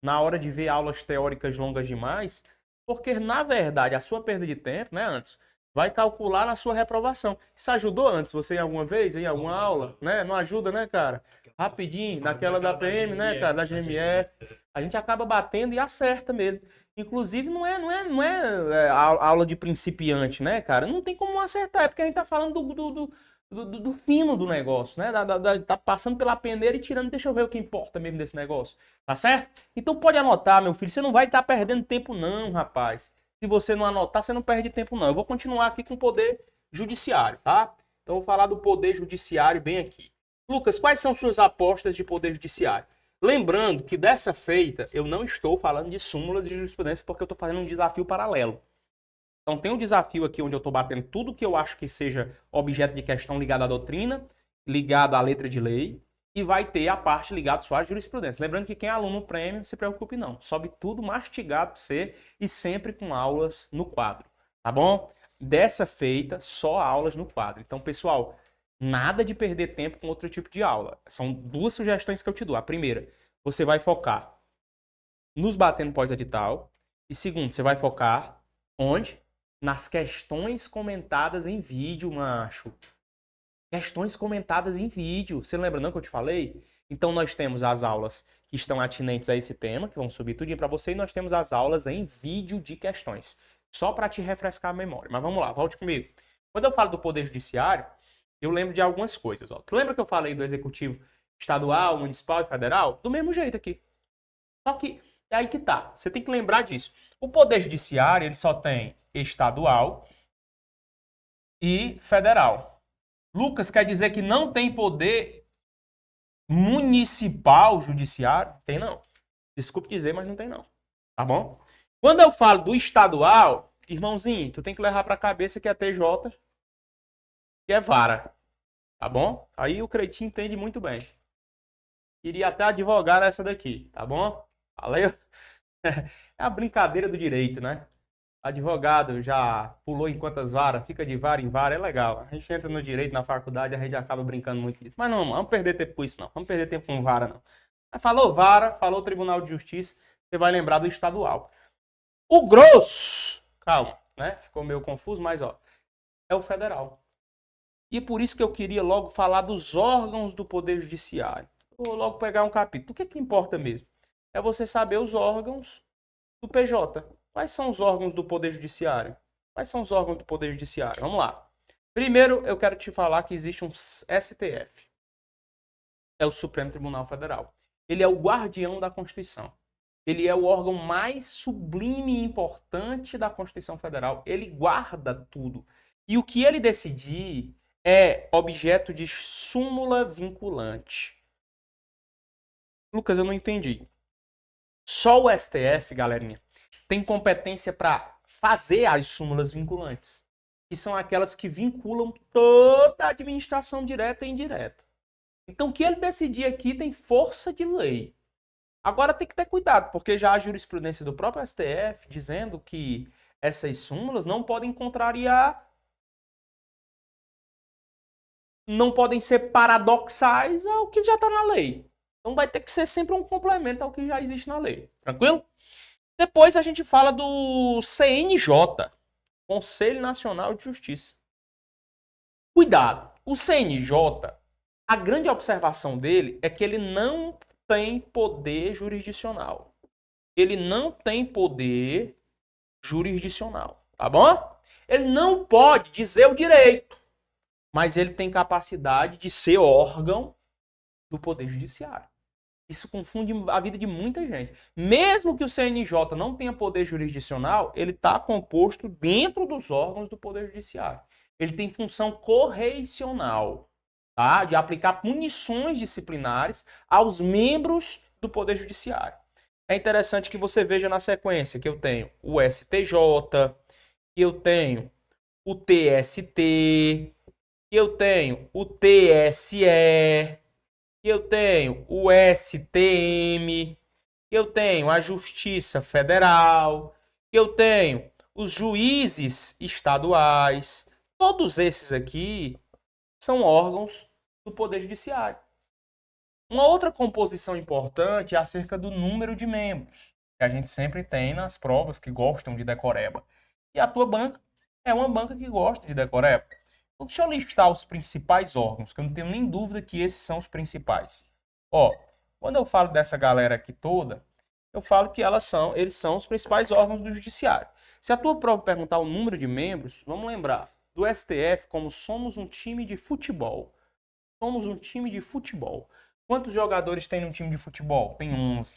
na hora de ver aulas teóricas longas demais, porque na verdade a sua perda de tempo, né, antes, vai calcular na sua reprovação. Isso ajudou antes você em alguma vez, em alguma aula, né? Não ajuda, né, cara? Rapidinho, naquela da PM, né, cara, da GMF, a gente acaba batendo e acerta mesmo. Inclusive, não é aula de principiante, né, cara? Não tem como acertar, é porque a gente tá falando do fino do negócio, né? Tá passando pela peneira e tirando, deixa eu ver o que importa mesmo desse negócio, tá certo? Então pode anotar, meu filho, você não vai estar perdendo tempo não, rapaz. Se você não anotar, você não perde tempo não. Eu vou continuar aqui com o poder judiciário, tá? Então eu vou falar do poder judiciário bem aqui. Lucas, quais são suas apostas de poder judiciário? Lembrando que dessa feita, eu não estou falando de súmulas de jurisprudência porque eu estou fazendo um desafio paralelo. Então tem um desafio aqui onde eu estou batendo tudo que eu acho que seja objeto de questão ligado à doutrina, ligado à letra de lei, e vai ter a parte ligada só à jurisprudência. Lembrando que quem é aluno prêmio, não se preocupe não. Sobe tudo mastigado para você e sempre com aulas no quadro, tá bom? Dessa feita, só aulas no quadro. Então, pessoal, nada de perder tempo com outro tipo de aula. São 2 sugestões que eu te dou. A primeira, você vai focar nos batendo pós-edital. E segundo, você vai focar onde? Nas questões comentadas em vídeo, macho. Questões comentadas em vídeo. Você lembra não que eu te falei? Então nós temos as aulas que estão atinentes a esse tema, que vão subir tudinho para você, e nós temos as aulas em vídeo de questões. Só para te refrescar a memória. Mas vamos lá, volte comigo. Quando eu falo do Poder Judiciário, eu lembro de algumas coisas. Ó. Tu lembra que eu falei do Executivo estadual, municipal e federal? Do mesmo jeito aqui. Só que é aí que tá. Você tem que lembrar disso. O Poder Judiciário, ele só tem estadual e federal. Lucas, quer dizer que não tem poder municipal judiciário? Tem não. Desculpe dizer, mas não tem não. Tá bom? Quando eu falo do estadual, irmãozinho, tu tem que levar pra cabeça que é TJ, que é vara. Tá bom? Aí o Cretinho entende muito bem. Iria até advogar nessa daqui, tá bom? Valeu? É a brincadeira do direito, né? Advogado já pulou em quantas varas, fica de vara em vara, é legal. A gente entra no direito, na faculdade, a gente acaba brincando muito disso. Mas não, vamos perder tempo com isso não. Vamos perder tempo com vara não. Mas falou vara, falou Tribunal de Justiça, você vai lembrar do estadual. O grosso, calma, né? Ficou meio confuso, mas ó, é o federal. E por isso que eu queria logo falar dos órgãos do Poder Judiciário. Vou logo pegar um capítulo. O que é que importa mesmo? É você saber os órgãos do PJ. Quais são os órgãos do Poder Judiciário? Quais são os órgãos do Poder Judiciário? Vamos lá. Primeiro, eu quero te falar que existe um STF. É o Supremo Tribunal Federal. Ele é o guardião da Constituição. Ele é o órgão mais sublime e importante da Constituição Federal. Ele guarda tudo. E o que ele decidir é objeto de súmula vinculante. Lucas, eu não entendi. Só o STF, galerinha, tem competência para fazer as súmulas vinculantes, que são aquelas que vinculam toda a administração direta e indireta. Então, o que ele decidir aqui tem força de lei. Agora tem que ter cuidado, porque já há jurisprudência do próprio STF dizendo que essas súmulas não podem contrariar, não podem ser paradoxais ao que já está na lei. Então vai ter que ser sempre um complemento ao que já existe na lei. Tranquilo? Depois a gente fala do CNJ, Conselho Nacional de Justiça. Cuidado, o CNJ, a grande observação dele é que ele não tem poder jurisdicional. Ele não tem poder jurisdicional, tá bom? Ele não pode dizer o direito, mas ele tem capacidade de ser órgão do Poder Judiciário. Isso confunde a vida de muita gente. Mesmo que o CNJ não tenha poder jurisdicional, ele está composto dentro dos órgãos do Poder Judiciário. Ele tem função correicional, tá? De aplicar punições disciplinares aos membros do Poder Judiciário. É interessante que você veja na sequência que eu tenho o STJ, que eu tenho o TST, que eu tenho o TSE, que eu tenho o STM, que eu tenho a Justiça Federal, que eu tenho os juízes estaduais. Todos esses aqui são órgãos do Poder Judiciário. Uma outra composição importante é acerca do número de membros, que a gente sempre tem nas provas que gostam de decoreba. E a tua banca é uma banca que gosta de decoreba. Então, deixa eu listar os principais órgãos, que eu não tenho nem dúvida que esses são os principais. Ó, quando eu falo dessa galera aqui toda, eu falo que eles são os principais órgãos do Judiciário. Se a tua prova perguntar o número de membros, vamos lembrar do STF como somos um time de futebol. Somos um time de futebol. Quantos jogadores tem num time de futebol? Tem 11.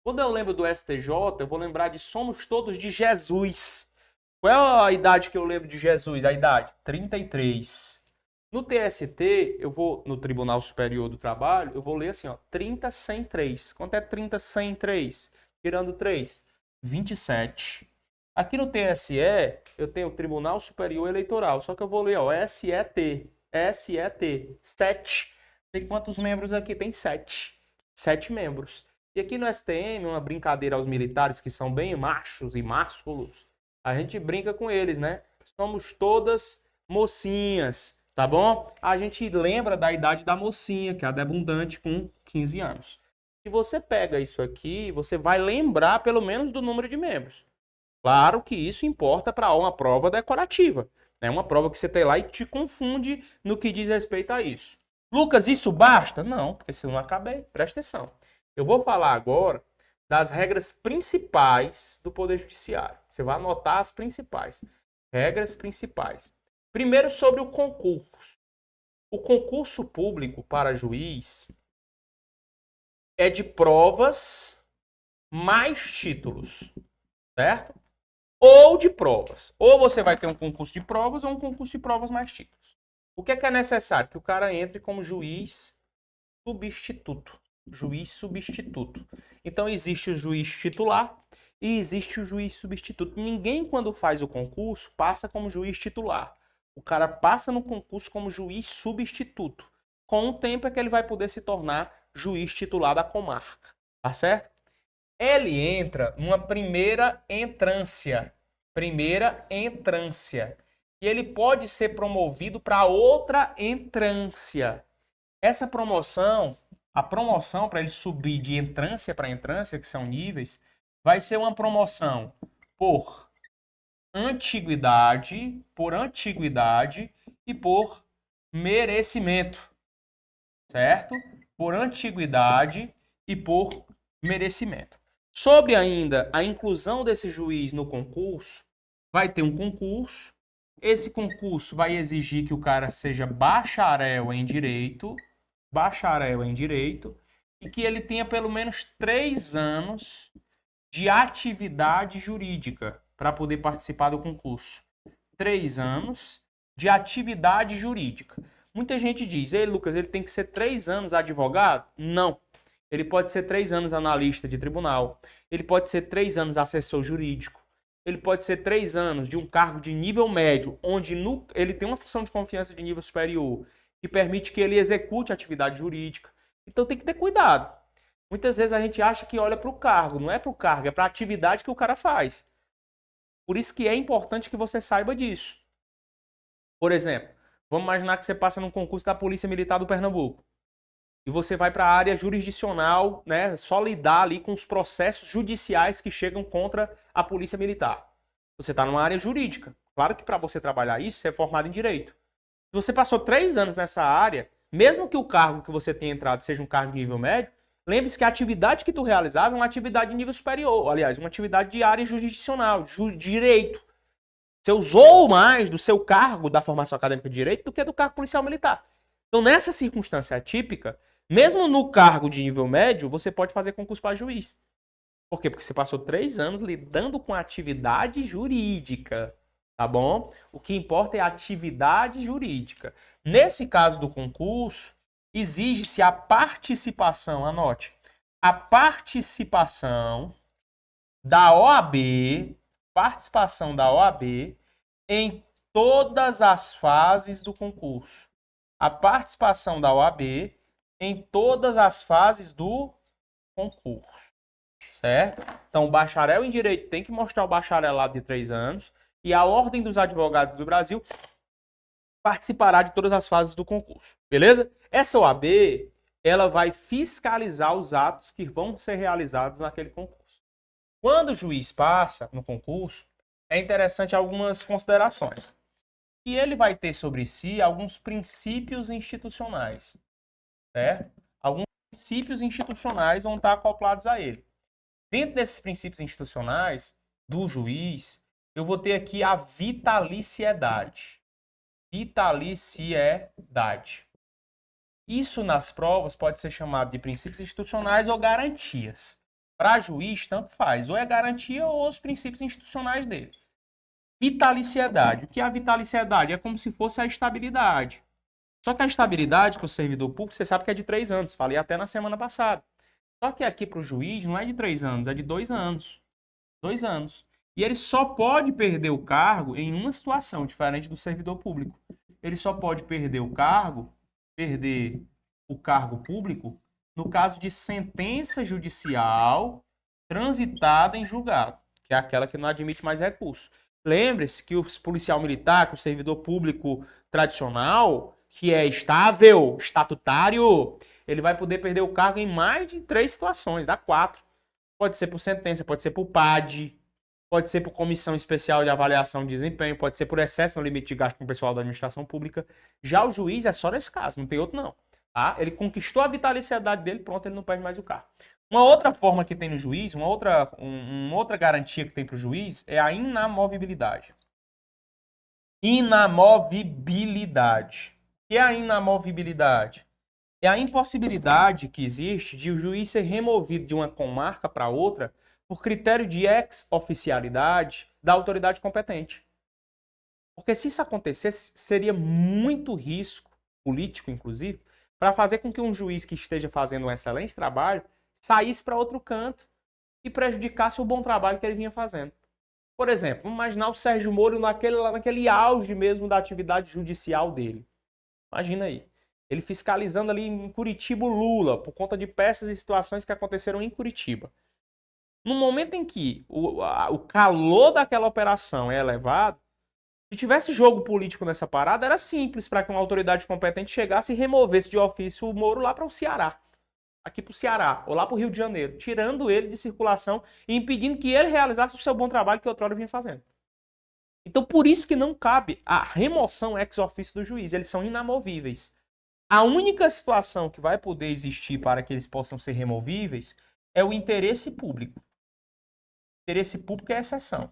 Quando eu lembro do STJ, eu vou lembrar de somos todos de Jesus. Qual é a idade que eu lembro de Jesus? A idade? 33. No TST, eu vou, no Tribunal Superior do Trabalho, eu vou ler assim, ó, 30 sem 3. Quanto é 30 sem 3? Tirando 3? 27. Aqui no TSE, eu tenho o Tribunal Superior Eleitoral, só que eu vou ler, ó, SET. 7. Tem quantos membros aqui? Tem 7. 7 membros. E aqui no STM, uma brincadeira aos militares que são bem machos e másculos, a gente brinca com eles, né? Somos todas mocinhas, tá bom? A gente lembra da idade da mocinha, que é a debutante com 15 anos. Se você pega isso aqui, você vai lembrar pelo menos do número de membros. Claro que isso importa para uma prova decorativa. É uma prova que você tem lá e te confunde no que diz respeito a isso. Lucas, isso basta? Não, porque se eu não acabei, presta atenção. Eu vou falar agora das regras principais do Poder Judiciário. Você vai anotar as principais. Regras principais. Primeiro, sobre o concurso. O concurso público para juiz é de provas mais títulos, certo? Ou de provas. Ou você vai ter um concurso de provas ou um concurso de provas mais títulos. O que é necessário? Que o cara entre como juiz substituto. Juiz substituto. Então existe o juiz titular e existe o juiz substituto. Ninguém, quando faz o concurso, passa como juiz titular. O cara passa no concurso como juiz substituto. Com o tempo é que ele vai poder se tornar juiz titular da comarca. Tá certo? Ele entra numa primeira entrância. Primeira entrância. E ele pode ser promovido para outra entrância. Essa promoção, a promoção para ele subir de entrância para entrância, que são níveis, vai ser uma promoção por antiguidade e por merecimento. Certo? Por antiguidade e por merecimento. Sobre ainda a inclusão desse juiz no concurso, vai ter um concurso. Esse concurso vai exigir que o cara seja bacharel em direito, e que ele tenha pelo menos 3 anos de atividade jurídica para poder participar do concurso. 3 anos de atividade jurídica. Muita gente diz, ei Lucas, ele tem que ser 3 anos advogado? Não. Ele pode ser 3 anos analista de tribunal. Ele pode ser 3 anos assessor jurídico. Ele pode ser 3 anos de um cargo de nível médio, onde ele tem uma função de confiança de nível superior, que permite que ele execute a atividade jurídica. Então tem que ter cuidado. Muitas vezes a gente acha que olha para o cargo. Não é para o cargo, é para a atividade que o cara faz. Por isso que é importante que você saiba disso. Por exemplo, vamos imaginar que você passa num concurso da Polícia Militar do Pernambuco. E você vai para a área jurisdicional, né, só lidar ali com os processos judiciais que chegam contra a Polícia Militar. Você está numa área jurídica. Claro que para você trabalhar isso, você é formado em Direito. Se você passou 3 anos nessa área, mesmo que o cargo que você tenha entrado seja um cargo de nível médio, lembre-se que a atividade que tu realizava é uma atividade de nível superior. Aliás, uma atividade de área jurisdicional, Direito. Você usou mais do seu cargo da formação acadêmica de Direito do que do cargo policial militar. Então, nessa circunstância atípica, mesmo no cargo de nível médio, você pode fazer concurso para juiz. Por quê? Porque você passou 3 anos lidando com a atividade jurídica, tá bom? O que importa é a atividade jurídica. Nesse caso do concurso, exige-se a participação, anote, a participação da OAB em todas as fases do concurso. A participação da OAB em todas as fases do concurso, certo? Então, o bacharel em Direito tem que mostrar o bacharelado de 3 anos e a Ordem dos Advogados do Brasil participará de todas as fases do concurso, beleza? Essa OAB, ela vai fiscalizar os atos que vão ser realizados naquele concurso. Quando o juiz passa no concurso, é interessante algumas considerações. E ele vai ter sobre si alguns princípios institucionais, certo? Alguns princípios institucionais vão estar acoplados a ele. Dentro desses princípios institucionais do juiz, eu vou ter aqui a vitaliciedade. Vitaliciedade. Isso nas provas pode ser chamado de princípios institucionais ou garantias. Para juiz, tanto faz. Ou é garantia ou os princípios institucionais dele. Vitaliciedade. O que é a vitaliciedade? É como se fosse a estabilidade. Só que a estabilidade para o servidor público, você sabe que é de 3 anos. Falei até na semana passada. Só que aqui para o juiz não é de 3 anos, é de 2 anos. 2 anos. E ele só pode perder o cargo em uma situação, diferente do servidor público. Ele só pode perder o cargo público, no caso de sentença judicial transitada em julgado, que é aquela que não admite mais recurso. Lembre-se que o policial militar, que o servidor público tradicional, que é estável, estatutário, ele vai poder perder o cargo em mais de 3 situações, dá 4. Pode ser por sentença, pode ser por PAD, pode ser por comissão especial de avaliação de desempenho, pode ser por excesso no limite de gasto com o pessoal da administração pública. Já o juiz é só nesse caso, não tem outro não. Tá? Ele conquistou a vitaliciedade dele, pronto, ele não perde mais o cargo. Uma outra forma que tem no juiz, uma outra garantia que tem para o juiz é a inamovibilidade. Inamovibilidade. que é a inamovibilidade? É a impossibilidade que existe de o juiz ser removido de uma comarca para outra por critério de ex-oficialidade da autoridade competente. Porque se isso acontecesse, seria muito risco, político inclusive, para fazer com que um juiz que esteja fazendo um excelente trabalho saísse para outro canto e prejudicasse o bom trabalho que ele vinha fazendo. Por exemplo, vamos imaginar o Sérgio Moro naquele auge mesmo da atividade judicial dele. Imagina aí. Ele fiscalizando ali em Curitiba o Lula, por conta de peças e situações que aconteceram em Curitiba. No momento em que o calor daquela operação é elevado, se tivesse jogo político nessa parada, era simples para que uma autoridade competente chegasse e removesse de ofício o Moro lá para o Ceará. Aqui para o Ceará, ou lá para o Rio de Janeiro, tirando ele de circulação e impedindo que ele realizasse o seu bom trabalho que outrora vinha fazendo. Então, por isso que não cabe a remoção ex officio do juiz, eles são inamovíveis. A única situação que vai poder existir para que eles possam ser removíveis é o interesse público. Interesse público é a exceção.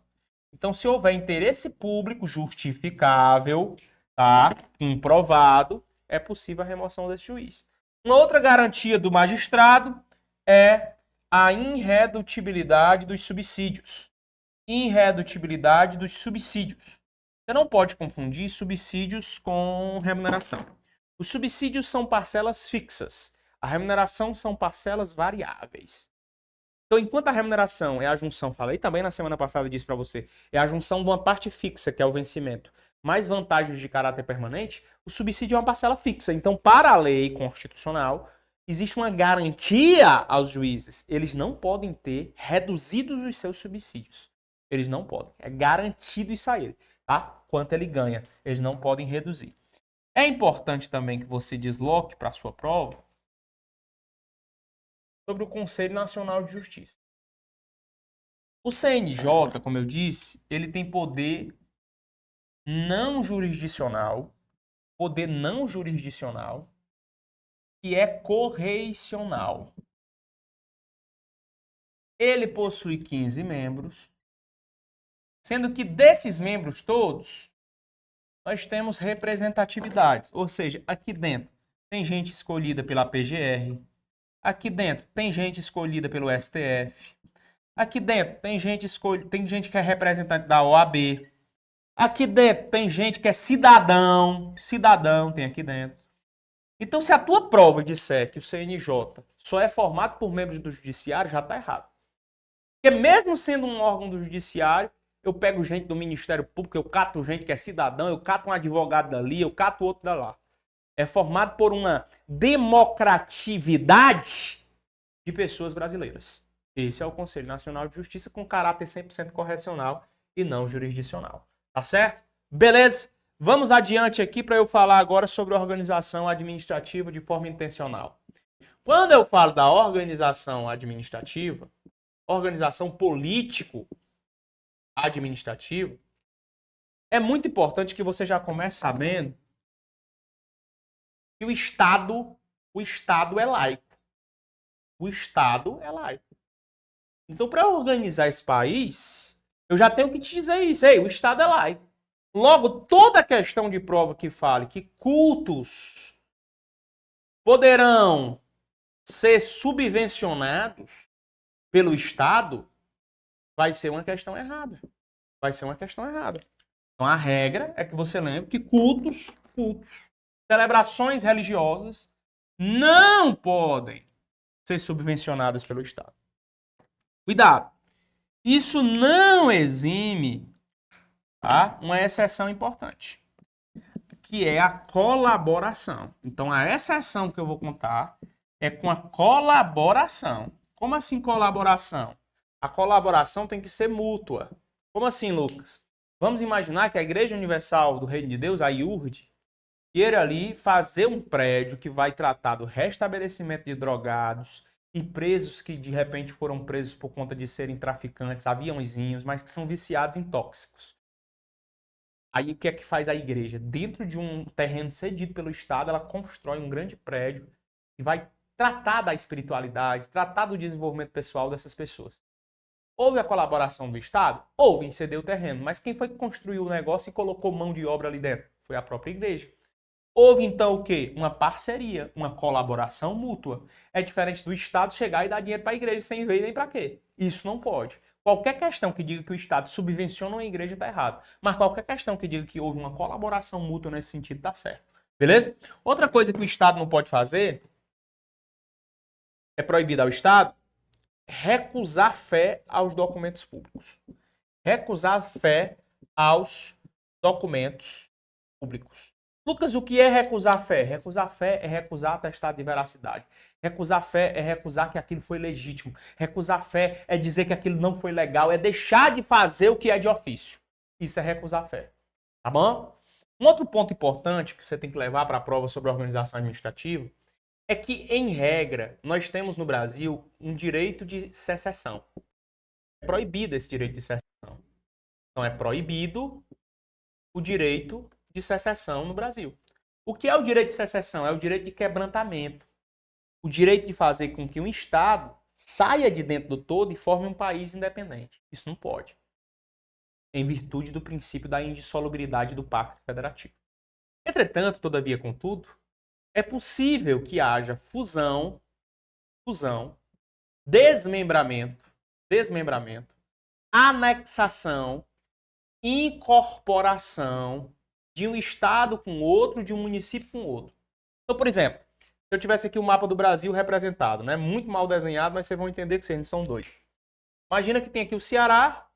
Então, se houver interesse público justificável, tá, comprovado, é possível a remoção desse juiz. Uma outra garantia do magistrado é a irredutibilidade dos subsídios. Irredutibilidade dos subsídios. Você não pode confundir subsídios com remuneração. Os subsídios são parcelas fixas. A remuneração são parcelas variáveis. Então, enquanto a remuneração é a junção, falei também na semana passada disso para você, é a junção de uma parte fixa, que é o vencimento, mais vantagens de caráter permanente, o subsídio é uma parcela fixa. Então, para a lei constitucional, existe uma garantia aos juízes. Eles não podem ter reduzidos os seus subsídios. Eles não podem. É garantido isso a ele, tá? Quanto ele ganha. Eles não podem reduzir. É importante também que você desloque para a sua prova sobre o Conselho Nacional de Justiça. O CNJ, como eu disse, ele tem poder não jurisdicional, que é correicional. Ele possui 15 membros, sendo que desses membros todos, nós temos representatividades, ou seja, aqui dentro tem gente escolhida pela PGR, aqui dentro tem gente escolhida pelo STF, aqui dentro tem gente que é representante da OAB, aqui dentro tem gente que é cidadão tem aqui dentro. Então, se a tua prova disser que o CNJ só é formado por membros do judiciário, já está errado. Porque mesmo sendo um órgão do judiciário, eu pego gente do Ministério Público, eu cato gente que é cidadão, eu cato um advogado dali, eu cato outro da lá. É formado por uma democratividade de pessoas brasileiras. Esse é o Conselho Nacional de Justiça com caráter 100% correcional e não jurisdicional. Tá certo? Beleza? Vamos adiante aqui para eu falar agora sobre a organização administrativa de forma intencional. Quando eu falo da organização administrativa, organização político-administrativa, é muito importante que você já comece sabendo que o Estado é laico. O Estado é laico. Então, para organizar esse país, eu já tenho que te dizer isso. Ei, o Estado é laico. Logo, toda questão de prova que fale que cultos poderão ser subvencionados pelo Estado, vai ser uma questão errada. Então, a regra é que você lembre que cultos, celebrações religiosas não podem ser subvencionadas pelo Estado. Cuidado! Isso não exime, tá, uma exceção importante, que é a colaboração. Então, a exceção que eu vou contar é com a colaboração. Como assim colaboração? A colaboração tem que ser mútua. Como assim, Lucas? Vamos imaginar que a Igreja Universal do Reino de Deus, a IURD, queira ali fazer um prédio que vai tratar do restabelecimento de drogados e presos que de repente foram presos por conta de serem traficantes, aviãozinhos, mas que são viciados em tóxicos. Aí o que é que faz a igreja? Dentro de um terreno cedido pelo Estado, ela constrói um grande prédio que vai tratar da espiritualidade, tratar do desenvolvimento pessoal dessas pessoas. Houve a colaboração do Estado? Houve em ceder o terreno, mas quem foi que construiu o negócio e colocou mão de obra ali dentro? Foi a própria igreja. Houve então o quê? Uma parceria, uma colaboração mútua. É diferente do Estado chegar e dar dinheiro para a igreja sem ver nem para quê. Isso não pode. Qualquer questão que diga que o Estado subvenciona uma igreja está errado. Mas qualquer questão que diga que houve uma colaboração mútua nesse sentido está certo. Beleza? Outra coisa que o Estado não pode fazer, é proibido ao Estado, recusar fé aos documentos públicos. Recusar fé aos documentos públicos. Lucas, o que é recusar fé? Recusar fé é recusar atestado de veracidade. Recusar fé é recusar que aquilo foi legítimo. Recusar fé é dizer que aquilo não foi legal, é deixar de fazer o que é de ofício. Isso é recusar fé. Tá bom? Um outro ponto importante que você tem que levar para a prova sobre a organização administrativa é que, em regra, nós temos no Brasil um direito de secessão. É proibido esse direito de secessão. Então, é proibido o direito de secessão no Brasil. O que é o direito de secessão? É o direito de quebrantamento. O direito de fazer com que um Estado saia de dentro do todo e forme um país independente. Isso não pode. Em virtude do princípio da indissolubilidade do Pacto Federativo. Entretanto, todavia, contudo, é possível que haja fusão, desmembramento, anexação, incorporação de um Estado com outro, de um município com outro. Então, por exemplo, se eu tivesse aqui o mapa do Brasil representado, né? Muito mal desenhado, mas vocês vão entender que vocês são doidos. Imagina que tem aqui o Ceará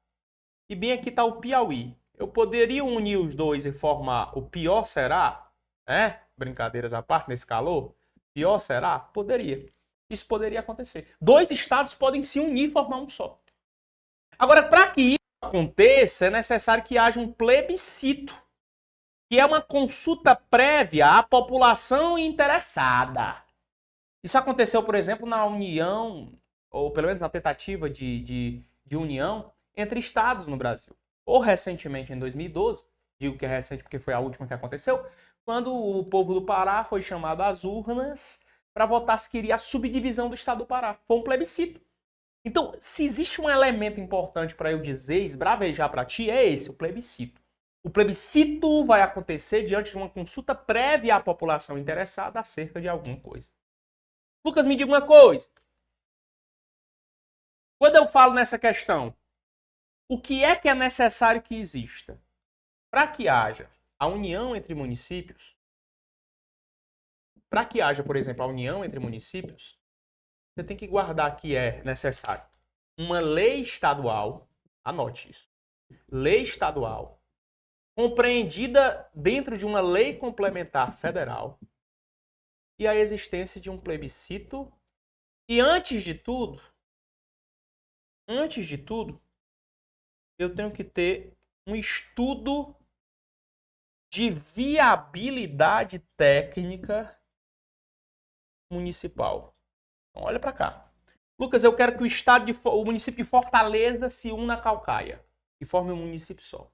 e bem aqui está o Piauí. Eu poderia unir os dois e formar o pior será? Brincadeiras à parte, nesse calor. Pior será? Poderia. Isso poderia acontecer. Dois estados podem se unir e formar um só. Agora, para que isso aconteça, é necessário que haja um plebiscito, que é uma consulta prévia à população interessada. Isso aconteceu, por exemplo, na união, ou pelo menos na tentativa de união entre estados no Brasil. Ou recentemente, em 2012, digo que é recente porque foi a última que aconteceu, quando o povo do Pará foi chamado às urnas para votar se queria a subdivisão do estado do Pará. Foi um plebiscito. Então, se existe um elemento importante para eu dizer, esbravejar para ti, é esse, o plebiscito. O plebiscito vai acontecer diante de uma consulta prévia à população interessada acerca de alguma coisa. Lucas, me diga uma coisa. Quando eu falo nessa questão, o que é necessário que exista? Para que haja a união entre municípios, para que haja, por exemplo, a união entre municípios, você tem que guardar que é necessário uma lei estadual, anote isso, lei estadual, compreendida dentro de uma lei complementar federal e a existência de um plebiscito e, antes de tudo, eu tenho que ter um estudo de viabilidade técnica municipal. Então, olha para cá. Lucas, eu quero que o município de Fortaleza se una a Caucaia e forme um município só.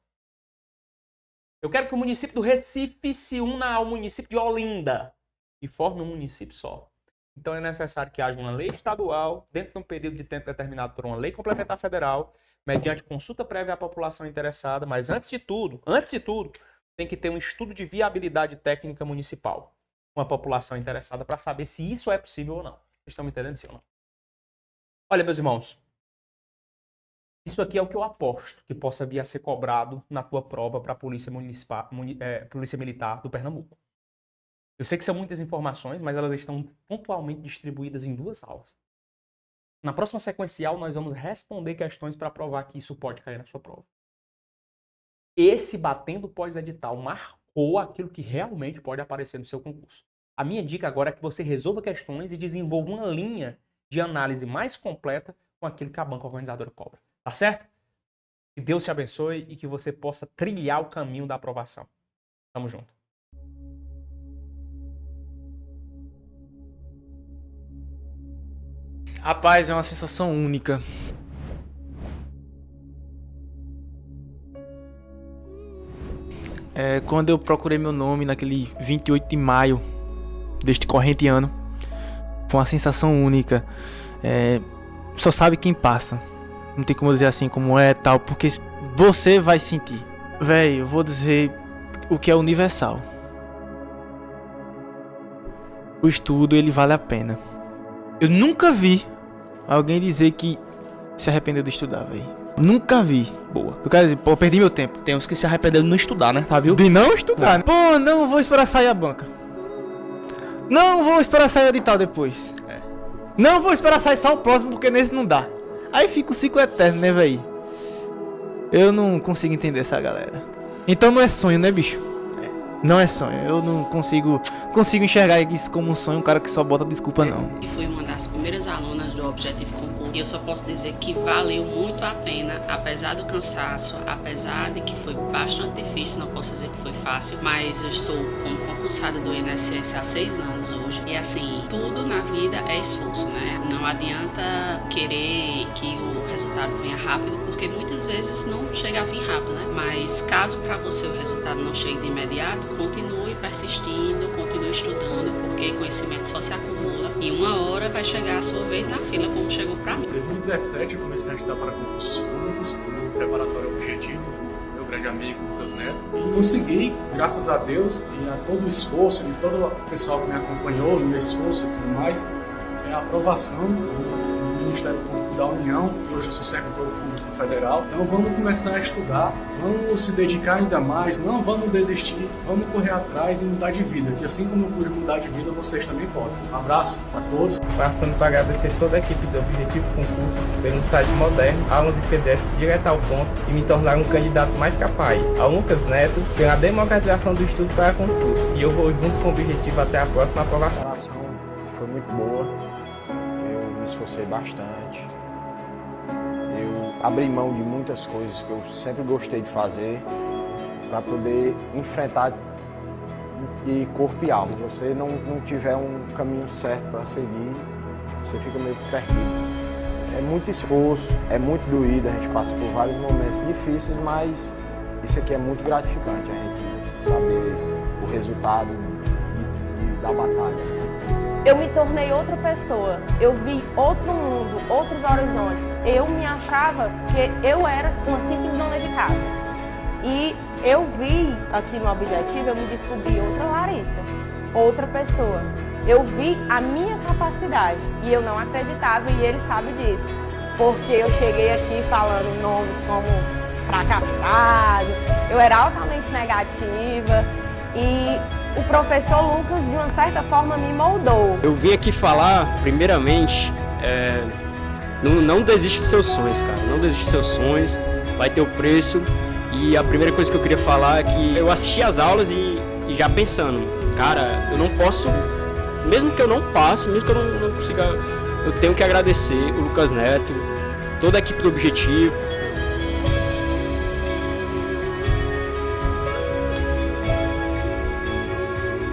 Eu quero que o município do Recife se una ao município de Olinda e forme um município só. Então é necessário que haja uma lei estadual, dentro de um período de tempo determinado por uma lei complementar federal, mediante consulta prévia à população interessada, mas antes de tudo, tem que ter um estudo de viabilidade técnica municipal com a população interessada para saber se isso é possível ou não. Vocês estão me entendendo, sim ou não? Olha, meus irmãos, isso aqui é o que eu aposto que possa vir a ser cobrado na tua prova para a Polícia Militar do Pernambuco. Eu sei que são muitas informações, mas elas estão pontualmente distribuídas em 2 aulas. Na próxima sequencial, nós vamos responder questões para provar que isso pode cair na sua prova. Esse batendo pós-edital marcou aquilo que realmente pode aparecer no seu concurso. A minha dica agora é que você resolva questões e desenvolva uma linha de análise mais completa com aquilo que a banca organizadora cobra. Tá certo? Que Deus te abençoe e que você possa trilhar o caminho da aprovação. Tamo junto. Rapaz, é uma sensação única. Quando eu procurei meu nome naquele 28 de maio deste corrente ano, foi uma sensação única. Só sabe quem passa. Não tem como dizer assim como é tal, porque você vai sentir. Véi, eu vou dizer o que é universal. o estudo ele vale a pena. Eu nunca vi alguém dizer que se arrependeu de estudar, velho. Nunca vi. Boa. Eu quero dizer, pô, eu perdi meu tempo. Tem uns que se arrependeram de não estudar, né? Tá, viu? De não estudar, né? Pô, não vou esperar sair a banca. Não vou esperar sair o edital depois. Não vou esperar sair só o próximo, porque nesse não dá. Aí fica o ciclo eterno, né, velho? Eu não consigo entender essa galera. Então não é sonho, né, bicho? Não é sonho. Eu não consigo enxergar isso como um sonho, um cara que só bota desculpa, não. E fui uma das primeiras alunas do Objetivo Concurso. E eu só posso dizer que valeu muito a pena, apesar do cansaço, apesar de que foi bastante difícil, não posso dizer que foi fácil, mas eu estou como concursada do INSS há 6 anos hoje. E assim, tudo na vida é esforço, né? Não adianta querer que o resultado venha rápido, porque muitas vezes não chega a vir rápido, né? Mas caso para você o resultado não chegue de imediato, continue persistindo, continue estudando, porque conhecimento só se acumula e uma hora vai chegar a sua vez na fila, como chegou para mim. Em 2017 eu comecei a estudar para concursos públicos no preparatório Objetivo, meu grande amigo Lucas Neto, e consegui, graças a Deus e a todo o esforço e todo o pessoal que me acompanhou no meu esforço e tudo mais, a aprovação do Ministério Público da União, e hoje eu sou servidor público federal. Então vamos começar a estudar, vamos se dedicar ainda mais, não vamos desistir, vamos correr atrás e mudar de vida, que assim como eu pude mudar de vida, vocês também podem. Um abraço a todos. Passando para agradecer toda a equipe do Objetivo Concurso pelo site moderno, aulas de PDF direto ao ponto e me tornar um candidato mais capaz. Ao Lucas Neto pela democratização do estudo para concurso. E eu vou junto com o Objetivo até a próxima aprovação. A ação foi muito boa, eu me esforcei bastante, eu abri mão de muitas coisas que eu sempre gostei de fazer para poder enfrentar de corpo e alma. Se você não tiver um caminho certo para seguir, você fica meio perdido. É muito esforço, é muito doído, a gente passa por vários momentos difíceis, mas isso aqui é muito gratificante, a gente saber o resultado da batalha. Eu me tornei outra pessoa, eu vi outro mundo, outros horizontes. Eu me achava que eu era uma simples dona de casa. E eu vi aqui no Objetivo, eu me descobri outra Larissa, outra pessoa. Eu vi a minha capacidade e eu não acreditava e ele sabe disso. Porque eu cheguei aqui falando nomes como fracassado, eu era altamente negativa e o professor Lucas, de uma certa forma, me moldou. Eu vim aqui falar, primeiramente, não desiste dos seus sonhos, cara. Não desiste dos seus sonhos, vai ter o preço. E a primeira coisa que eu queria falar é que eu assisti às aulas e já pensando, cara, eu não posso, mesmo que eu não passe, mesmo que eu não consiga, eu tenho que agradecer o Lucas Neto, toda a equipe do Objetivo,